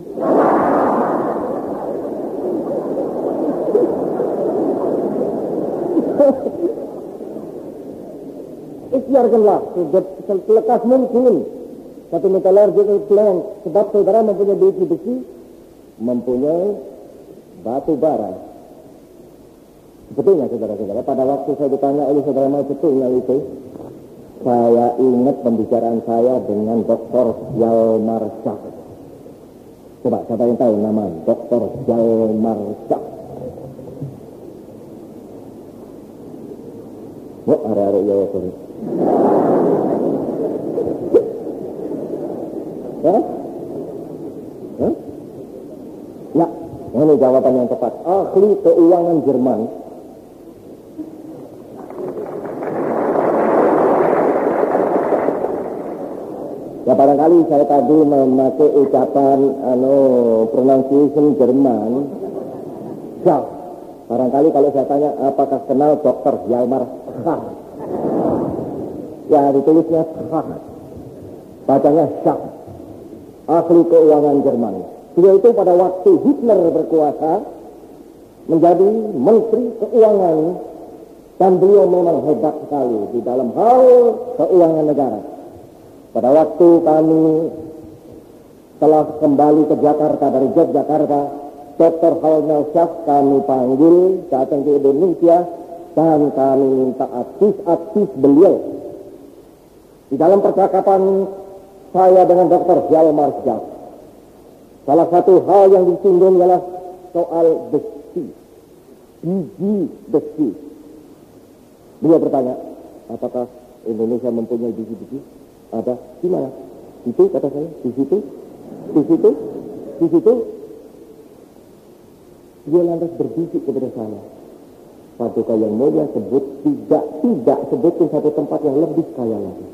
Ikhtiarkanlah selekas mungkin satu metallurgical plant, sebab saudara mempunyai biji besi mempunyai batu bara. Sebetulnya saudara-saudara, pada waktu saya ditanya oleh saudara betulnya itu, saya ingat pembicaraan saya dengan Dr. Hjalmar Schacht. Coba siapa yang tahu nama Dr. Hjalmar Schacht? Oh, arek-arek Jawa sorry. Ya? Hah? Ya, ini jawaban yang tepat. Ahli keuangan Jerman. Ya barangkali saya tadi memakai ucapan pronunciation Jerman. Ya, barangkali kalau saya tanya apakah kenal Dr. Hjalmar Schacht? Ya, ditulisnya Schacht. Bacanya Schacht. Ahli keuangan Jerman. Dia itu pada waktu Hitler berkuasa menjadi menteri keuangan dan beliau memang hebat sekali di dalam hal keuangan negara. Pada waktu kami telah kembali ke Jakarta dari Yogyakarta, Dr. Hjalmar Schacht kami panggil datang ke Indonesia dan kami minta advis beliau. Di dalam percakapan saya dengan Dr. Hjalmar Schacht, salah satu hal yang disinggung adalah soal besi, biji besi. Beliau bertanya, apakah Indonesia mempunyai biji-biji? Ada. Di mana? Itu kata saya. Di situ. Di situ. Di situ. Dia lantas berbisik kepada saya. Paduka yang mulia sebut tidak sebutkan satu tempat yang lebih kaya lagi.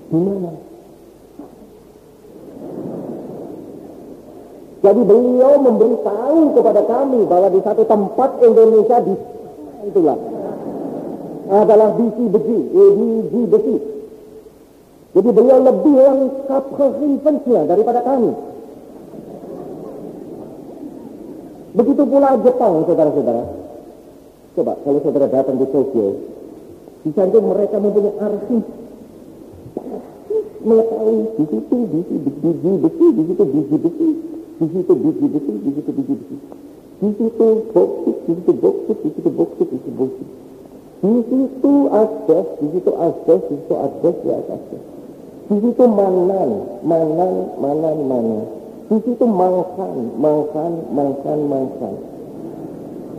Di mana? Jadi beliau memberitahu kepada kami bahwa di satu tempat Indonesia di itulah adalah biji besi. Jadi beliau lebih lengkap kehidupannya daripada kami. Begitu pula Jepang, saudara-saudara. Coba kalau saudara datang di Tokyo, di sana mereka mempunyai arsip. Mengetahui di situ biji besi, di situ biji besi, di situ biji besi, di situ biji besi, di situ boksit, di situ boksit, di situ boksit, di situ boksit, di situ asbes, di situ asbes, di situ asbes, di atas asbes, di situ manan, di situ mangkan.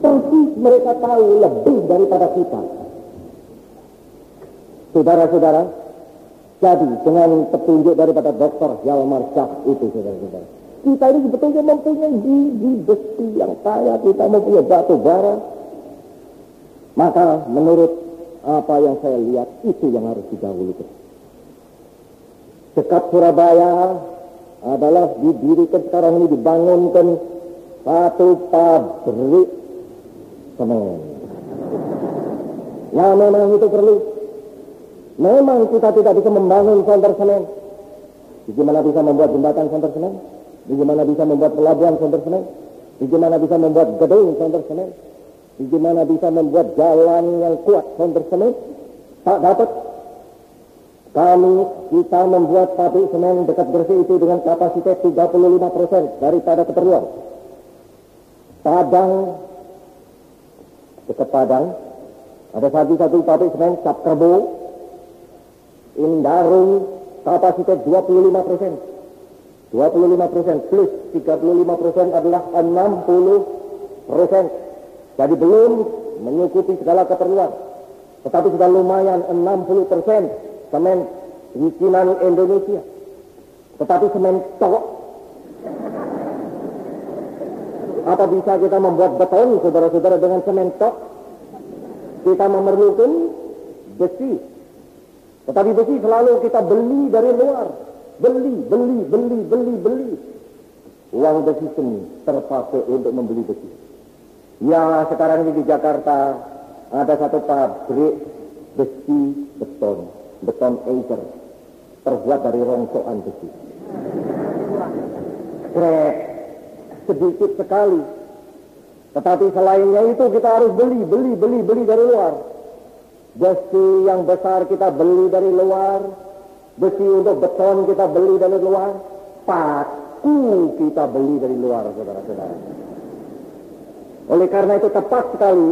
Persis mereka tahu lebih daripada kita. Saudara-saudara, jadi dengan petunjuk daripada Dr. Hjalmar Schacht itu, saudara-saudara, kita ini sebetulnya mempunyai biji besi yang kaya, kita mempunyai batu bara. Maka menurut apa yang saya lihat, itu yang harus didahulukan. Dekat Surabaya adalah didirikan sekarang ini, dibangunkan satu pabrik semen. Ya memang itu perlu. Memang kita tidak bisa membangun konter semen. Bagaimana bisa membuat jembatan konter semen? Bagaimana bisa membuat pelabuhan konter semen? Bagaimana bisa membuat gedung konter semen? Bagaimana bisa membuat jalan yang kuat konter semen? Tak dapat. Kita membuat pabrik semen dekat Gresik itu dengan kapasitas 35% daripada keperluan. Padang, dekat Padang, ada satu pabrik semen, Cap Kerbo, Indarung, kapasitas 25%. 25% plus 35% adalah 60%. Jadi belum menyukupi segala keperluan. Tetapi sudah lumayan 60% semen bikinan Indonesia. Tetapi semen tok. Apa bisa kita membuat beton, saudara-saudara, dengan semen tok? Kita memerlukan besi. Tetapi besi selalu kita beli dari luar. Beli. Uang besi seni terpakai untuk membeli besi. Ya, sekarang ini di Jakarta ada satu pabrik besi beton Eicher, terbuat dari rongsokan besi. Sedikit sekali. Tetapi selainnya itu kita harus beli dari luar. Besi yang besar kita beli dari luar. Besi untuk beton kita beli dari luar. laku kita beli dari luar, saudara-saudara. Oleh karena itu tepat sekali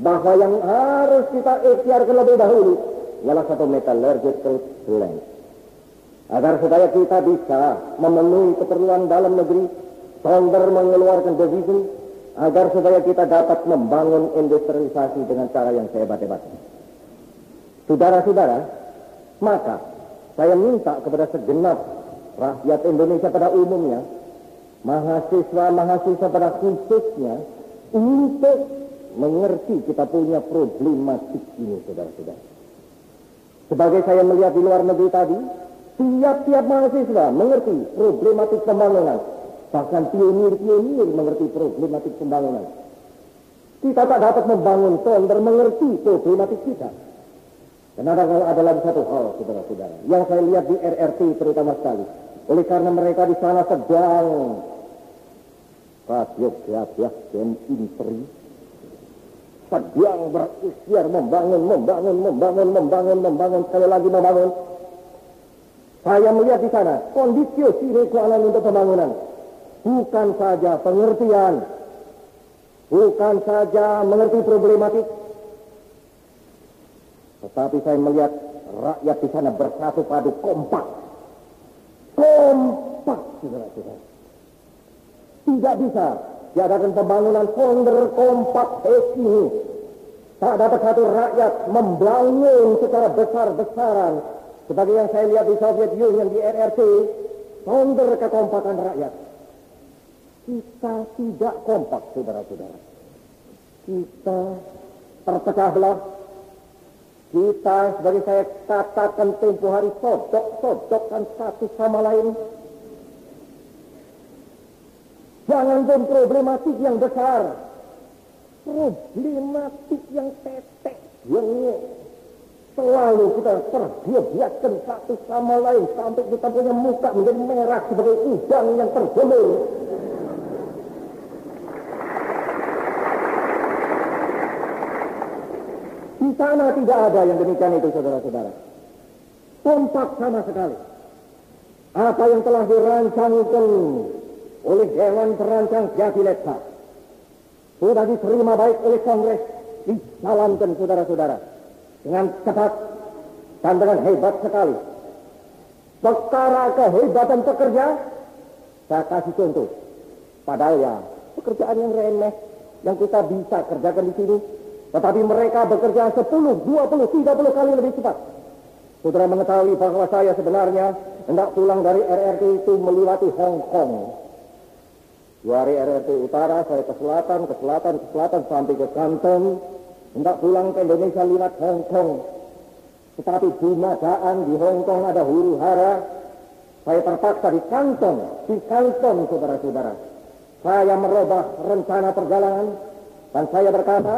bahwa yang harus kita ikhtiarkan lebih dahulu ialah satu metallurgical plant. Agar supaya kita bisa memenuhi keperluan dalam negeri, Sonder mengeluarkan devisa, agar supaya kita dapat membangun industrialisasi dengan cara yang sehebat-hebatnya. Saudara-saudara, maka saya minta kepada segenap rakyat Indonesia pada umumnya, mahasiswa-mahasiswa pada khususnya, untuk mengerti kita punya problematik ini, saudara-saudara. Sebagai saya melihat di luar negeri tadi, tiap-tiap mahasiswa mengerti problematik pembangunan. Bahkan pionir-pionir mengerti problematik pembangunan. Kita tak dapat membangun Sonder mengerti problematik kita. Dan ada lagi satu hal, saudara-saudara, yang saya lihat di RRT terutama sekali. Oleh karena mereka di sana sedang radiografiah dan interi, sedang berikhtiar membangun, sekali lagi membangun. Saya melihat di sana kondisi sine qua non untuk pembangunan. Bukan saja pengertian, bukan saja mengerti problematik, tetapi saya melihat rakyat di sana bersatu padu kompak. Kompak, saudara-saudara. Tidak bisa diadakan pembangunan Sonder kompak ini. Tak dapat satu rakyat membangun secara besar-besaran. Sebagai yang saya lihat di Soviet Union, di RRC, Sonder kekompakan rakyat. Kita tidak kompak, saudara-saudara. Kita terpecah belah. Kita, sebagai saya katakan tempoh hari, sodok-sodokkan satu sama lain. Jangan pun problematik yang besar. Problematik yang tetek, yang selalu kita terbiaskan satu sama lain. Sampai kita punya muka menjadi merah sebagai udang yang terjemur. Di sana tidak ada yang demikian itu, saudara-saudara. Kompak sama sekali. Apa yang telah dirancangkan oleh Dewan Perancang Jatileksa sudah diterima baik oleh Kongres, dijalankan, saudara-saudara, dengan cepat dan dengan hebat sekali. Perkara kehebatan pekerja, saya kasih contoh. Padahal ya, pekerjaan yang remeh yang kita bisa kerjakan di sini, tetapi mereka bekerja 10, 20, 30 kali lebih cepat. Saudara mengetahui bahwa saya sebenarnya hendak pulang dari RRT itu melewati Hong Kong. Dari RRT utara saya ke selatan sampai ke Kanton. Hendak pulang ke Indonesia lewat Hong Kong. Tetapi dumadaan di Hong Kong ada huru hara. Saya terpaksa di Kanton, saudara-saudara. Saya merubah rencana perjalanan dan saya berkata,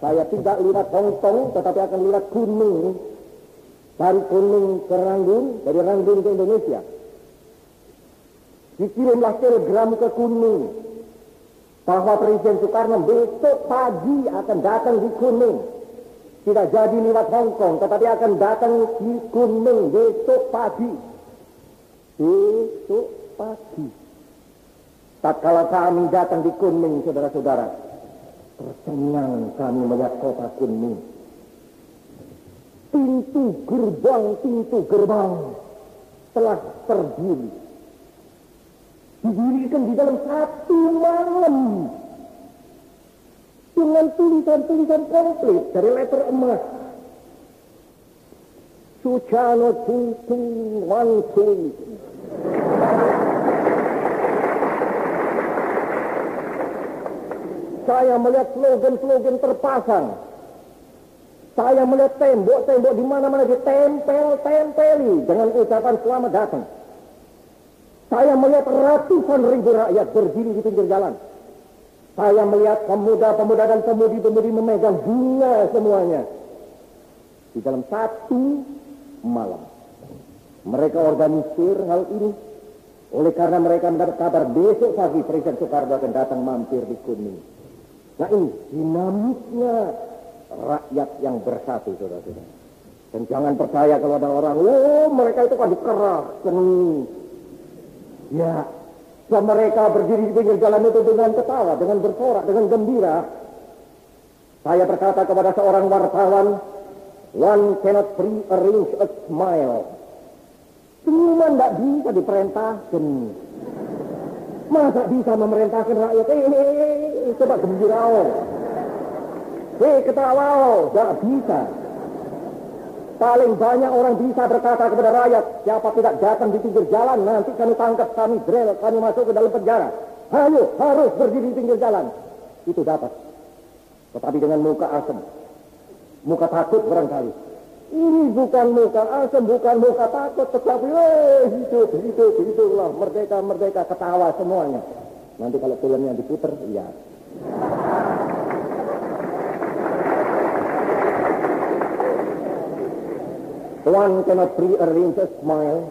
saya tidak lewat Hong Kong, tetapi akan lewat Kunming. Dari Kunming ke Rangun, dari Rangun ke Indonesia. Dikirimlah telegram ke Kunming bahwa Presiden Soekarno besok pagi akan datang di Kunming. Tidak jadi lewat Hong Kong, tetapi akan datang di Kunming besok pagi. Besok pagi. Tatkala kami datang di Kunming, saudara-saudara, tercengang kami melihat kota Kunming. Pintu gerbang telah terdiri. Didirikan di dalam satu malam. Dengan tulisan-tulisan komplit dari letter emas. Sucano Tung Wangcui. Saya melihat slogan-slogan terpasang. Saya melihat tembok-tembok di mana-mana ditempel-tempeli dengan ucapan selamat datang. Saya melihat ratusan ribu rakyat berdiri di pinggir jalan. Saya melihat pemuda-pemuda dan pemudi-pemudi memegang bunga semuanya. Di dalam satu malam. Mereka organisir hal ini. Oleh karena mereka mendapat kabar besok pagi Presiden Soekarno akan datang mampir di Kunming. Nah ini dinamiknya rakyat yang bersatu, saudara-saudara. Dan jangan percaya kalau ada orang, mereka itu kan dikerahkan. Ya, sebab mereka berdiri di pinggir jalan itu dengan ketawa, dengan bersorak, dengan gembira. Saya berkata kepada seorang wartawan, one cannot prearrange a smile. Senyuman tidak bisa diperintahkan. Masa bisa memerintahkan rakyat? Coba gembira. Ketawa, tidak bisa. Paling banyak orang bisa berkata kepada rakyat, siapa tidak datang di pinggir jalan, nanti kami tangkap, kami drill, kami masuk ke dalam penjara. Ayo, harus berdiri di pinggir jalan. Itu dapat. Tetapi dengan muka asem, muka takut barangkali. Ini bukan muka asem, bukan muka takut, tetapi hiduplah, merdeka, ketawa semuanya. Nanti kalau filmnya diputer, ya. One cannot prearrange a smile.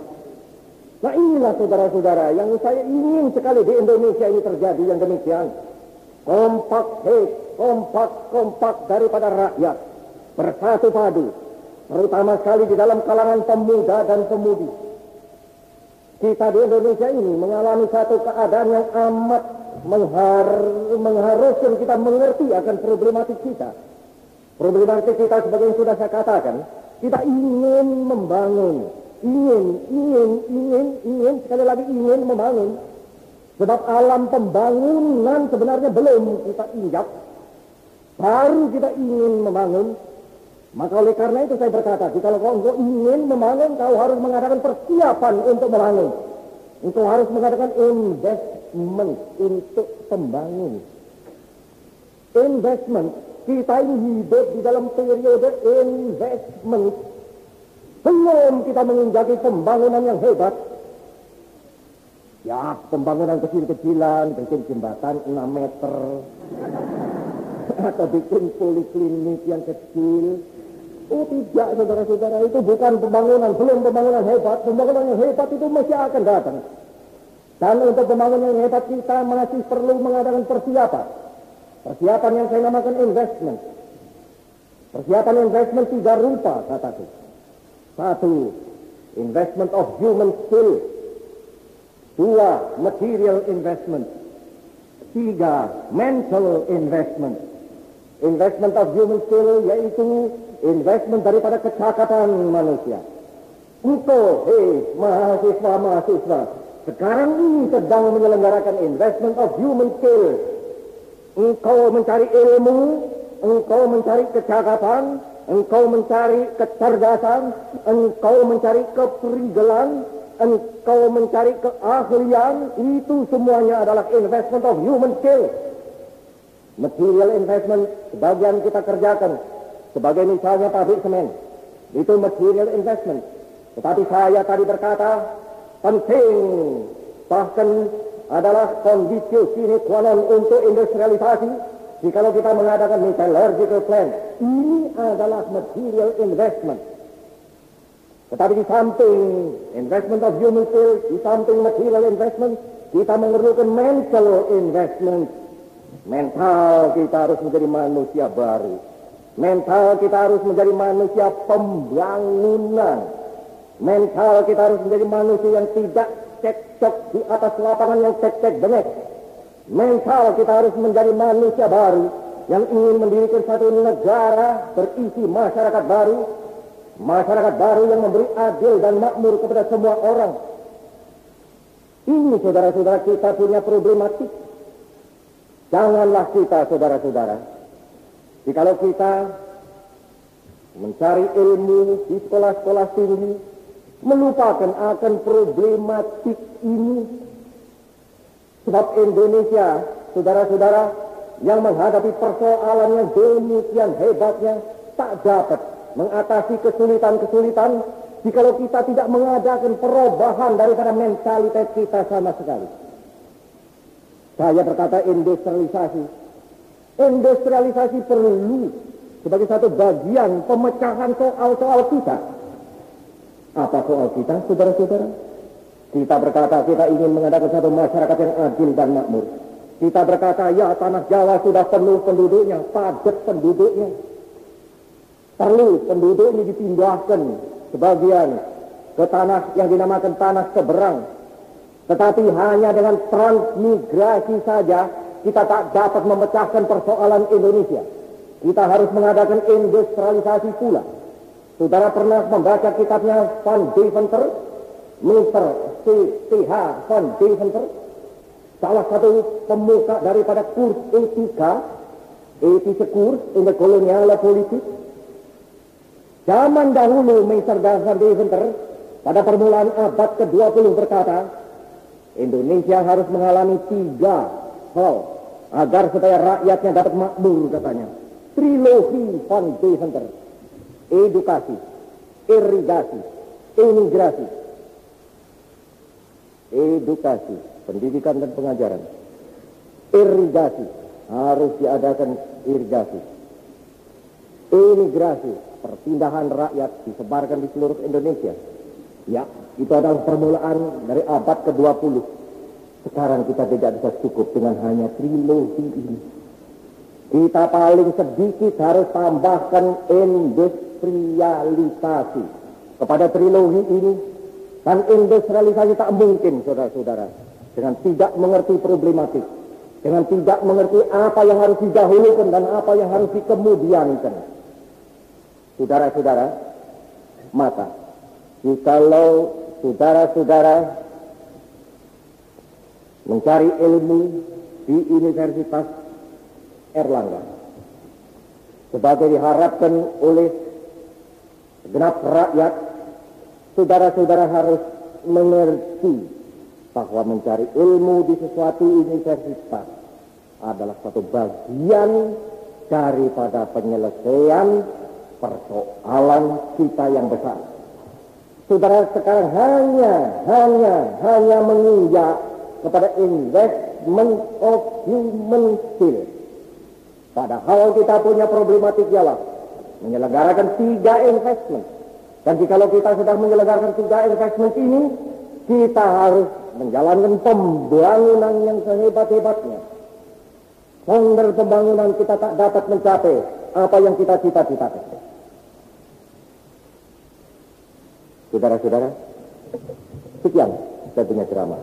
Nah inilah saudara-saudara yang saya ingin sekali di Indonesia ini terjadi yang demikian. Kompak daripada rakyat. Bersatu padu. Terutama sekali di dalam kalangan pemuda dan pemudi. Kita di Indonesia ini mengalami satu keadaan yang amat mengharuskan kita mengerti akan problematik kita. Problematik kita sebagai yang sudah saya katakan. Kita ingin membangun, ingin, sekali lagi ingin membangun. Sebab alam pembangunan sebenarnya belum kita injak. Baru kita ingin membangun. Maka oleh karena itu saya berkata, kalau kau ingin membangun, kau harus mengadakan persiapan untuk membangun. Engkau harus mengadakan investment untuk pembangun. Investment. Kita ini hidup di dalam periode investment. Belum kita menginjaki pembangunan yang hebat. Ya, pembangunan kecil-kecilan, bikin jembatan 6 meter. Atau bikin poliklinik yang kecil. Oh tidak, saudara-saudara, itu bukan pembangunan, belum pembangunan hebat. Pembangunan yang hebat itu masih akan datang. Dan untuk pembangunan yang hebat kita masih perlu mengadakan persiapan. Persiapan yang saya namakan investment. Persiapan investment 3 rupa, kataku. 1. Investment of human skill. 2. Material investment. 3. Mental investment. Investment of human skill yaitu investment daripada kecakapan manusia. Engkau, mahasiswa, sekarang ini sedang menyelenggarakan investment of human skill. Engkau mencari ilmu, engkau mencari kecakapan, engkau mencari kecerdasan, engkau mencari keprigelan, engkau mencari keahlian, itu semuanya adalah investment of human skill. Material investment, sebagian kita kerjakan, sebagai misalnya pabrik semen, itu material investment. Tetapi saya tadi berkata, penting, bahkan adalah kondisi sine qua non untuk industrialisasi. Jikalau kita mengadakan metallurgical plant, ini adalah material investment. Tetapi di samping investment of human skill, di samping material investment, kita memerlukan mental investment. Mental kita harus menjadi manusia baru. Mental kita harus menjadi manusia pembangunan. Mental kita harus menjadi manusia yang tidak cekcok di atas lapangan yang cek-cek bengek. Mental kita harus menjadi manusia baru yang ingin mendirikan satu negara berisi masyarakat baru. Masyarakat baru yang memberi adil dan makmur kepada semua orang. Ini saudara-saudara kita punya problematik. Janganlah kita saudara-saudara, jikalau kita mencari ilmu di sekolah-sekolah tinggi, melupakan akan problematik ini. Sebab Indonesia, saudara-saudara, yang menghadapi persoalan yang demikian hebatnya, tak dapat mengatasi kesulitan-kesulitan jikalau kita tidak mengadakan perubahan daripada mentalitas kita sama sekali. Saya berkata industrialisasi. Industrialisasi perlu sebagai satu bagian pemecahan soal-soal kita. Apa soal kita, saudara-saudara? Kita berkata kita ingin mengadakan satu masyarakat yang adil dan makmur. Kita berkata, ya tanah Jawa sudah penuh penduduknya, padat penduduknya. Perlu penduduk ini dipindahkan sebagian ke tanah yang dinamakan tanah seberang. Tetapi hanya dengan transmigrasi saja kita tak dapat memecahkan persoalan Indonesia. Kita harus mengadakan industrialisasi pula. Saudara pernah membaca kitabnya Van Deventer, Mr. C.T.H. Van Deventer, salah satu pemuka daripada kurs etika, ethische Kurs in the koloniale politik. Zaman dahulu Mr. Van Deventer pada permulaan abad ke-20 berkata, Indonesia harus mengalami 3 hal agar supaya rakyatnya dapat makmur, katanya. Trilogi Van Deventer: edukasi, irigasi, imigrasi. Edukasi, pendidikan dan pengajaran. Irigasi, harus diadakan irigasi. Imigrasi, perpindahan rakyat disebarkan di seluruh Indonesia. Ya, itu adalah permulaan dari abad ke-20. Sekarang kita tidak bisa cukup dengan hanya trilogi ini. Kita paling sedikit harus tambahkan industrialisasi kepada trilogi ini. Dan industrialisasi tak mungkin, saudara-saudara, dengan tidak mengerti problematik, dengan tidak mengerti apa yang harus didahulukan dan apa yang harus dikemudiankan. Saudara-saudara, maka jikalau saudara-saudara mencari ilmu di Universitas Erlangga, sebagai diharapkan oleh segenap rakyat, saudara-saudara harus mengerti bahwa mencari ilmu di sesuatu universitas adalah satu bagian daripada penyelesaian persoalan kita yang besar. Saudara sekarang hanya menginjak kepada investment of human skill. Padahal kita punya problematik ialah menyelenggarakan 3 investment. Dan jikalau kita sedang menyelenggarakan 3 investment ini, kita harus menjalankan pembangunan yang sehebat-hebatnya. Standar pembangunan kita tak dapat mencapai apa yang kita cita-citakan. Saudara-saudara, sekian saya punya ceramah.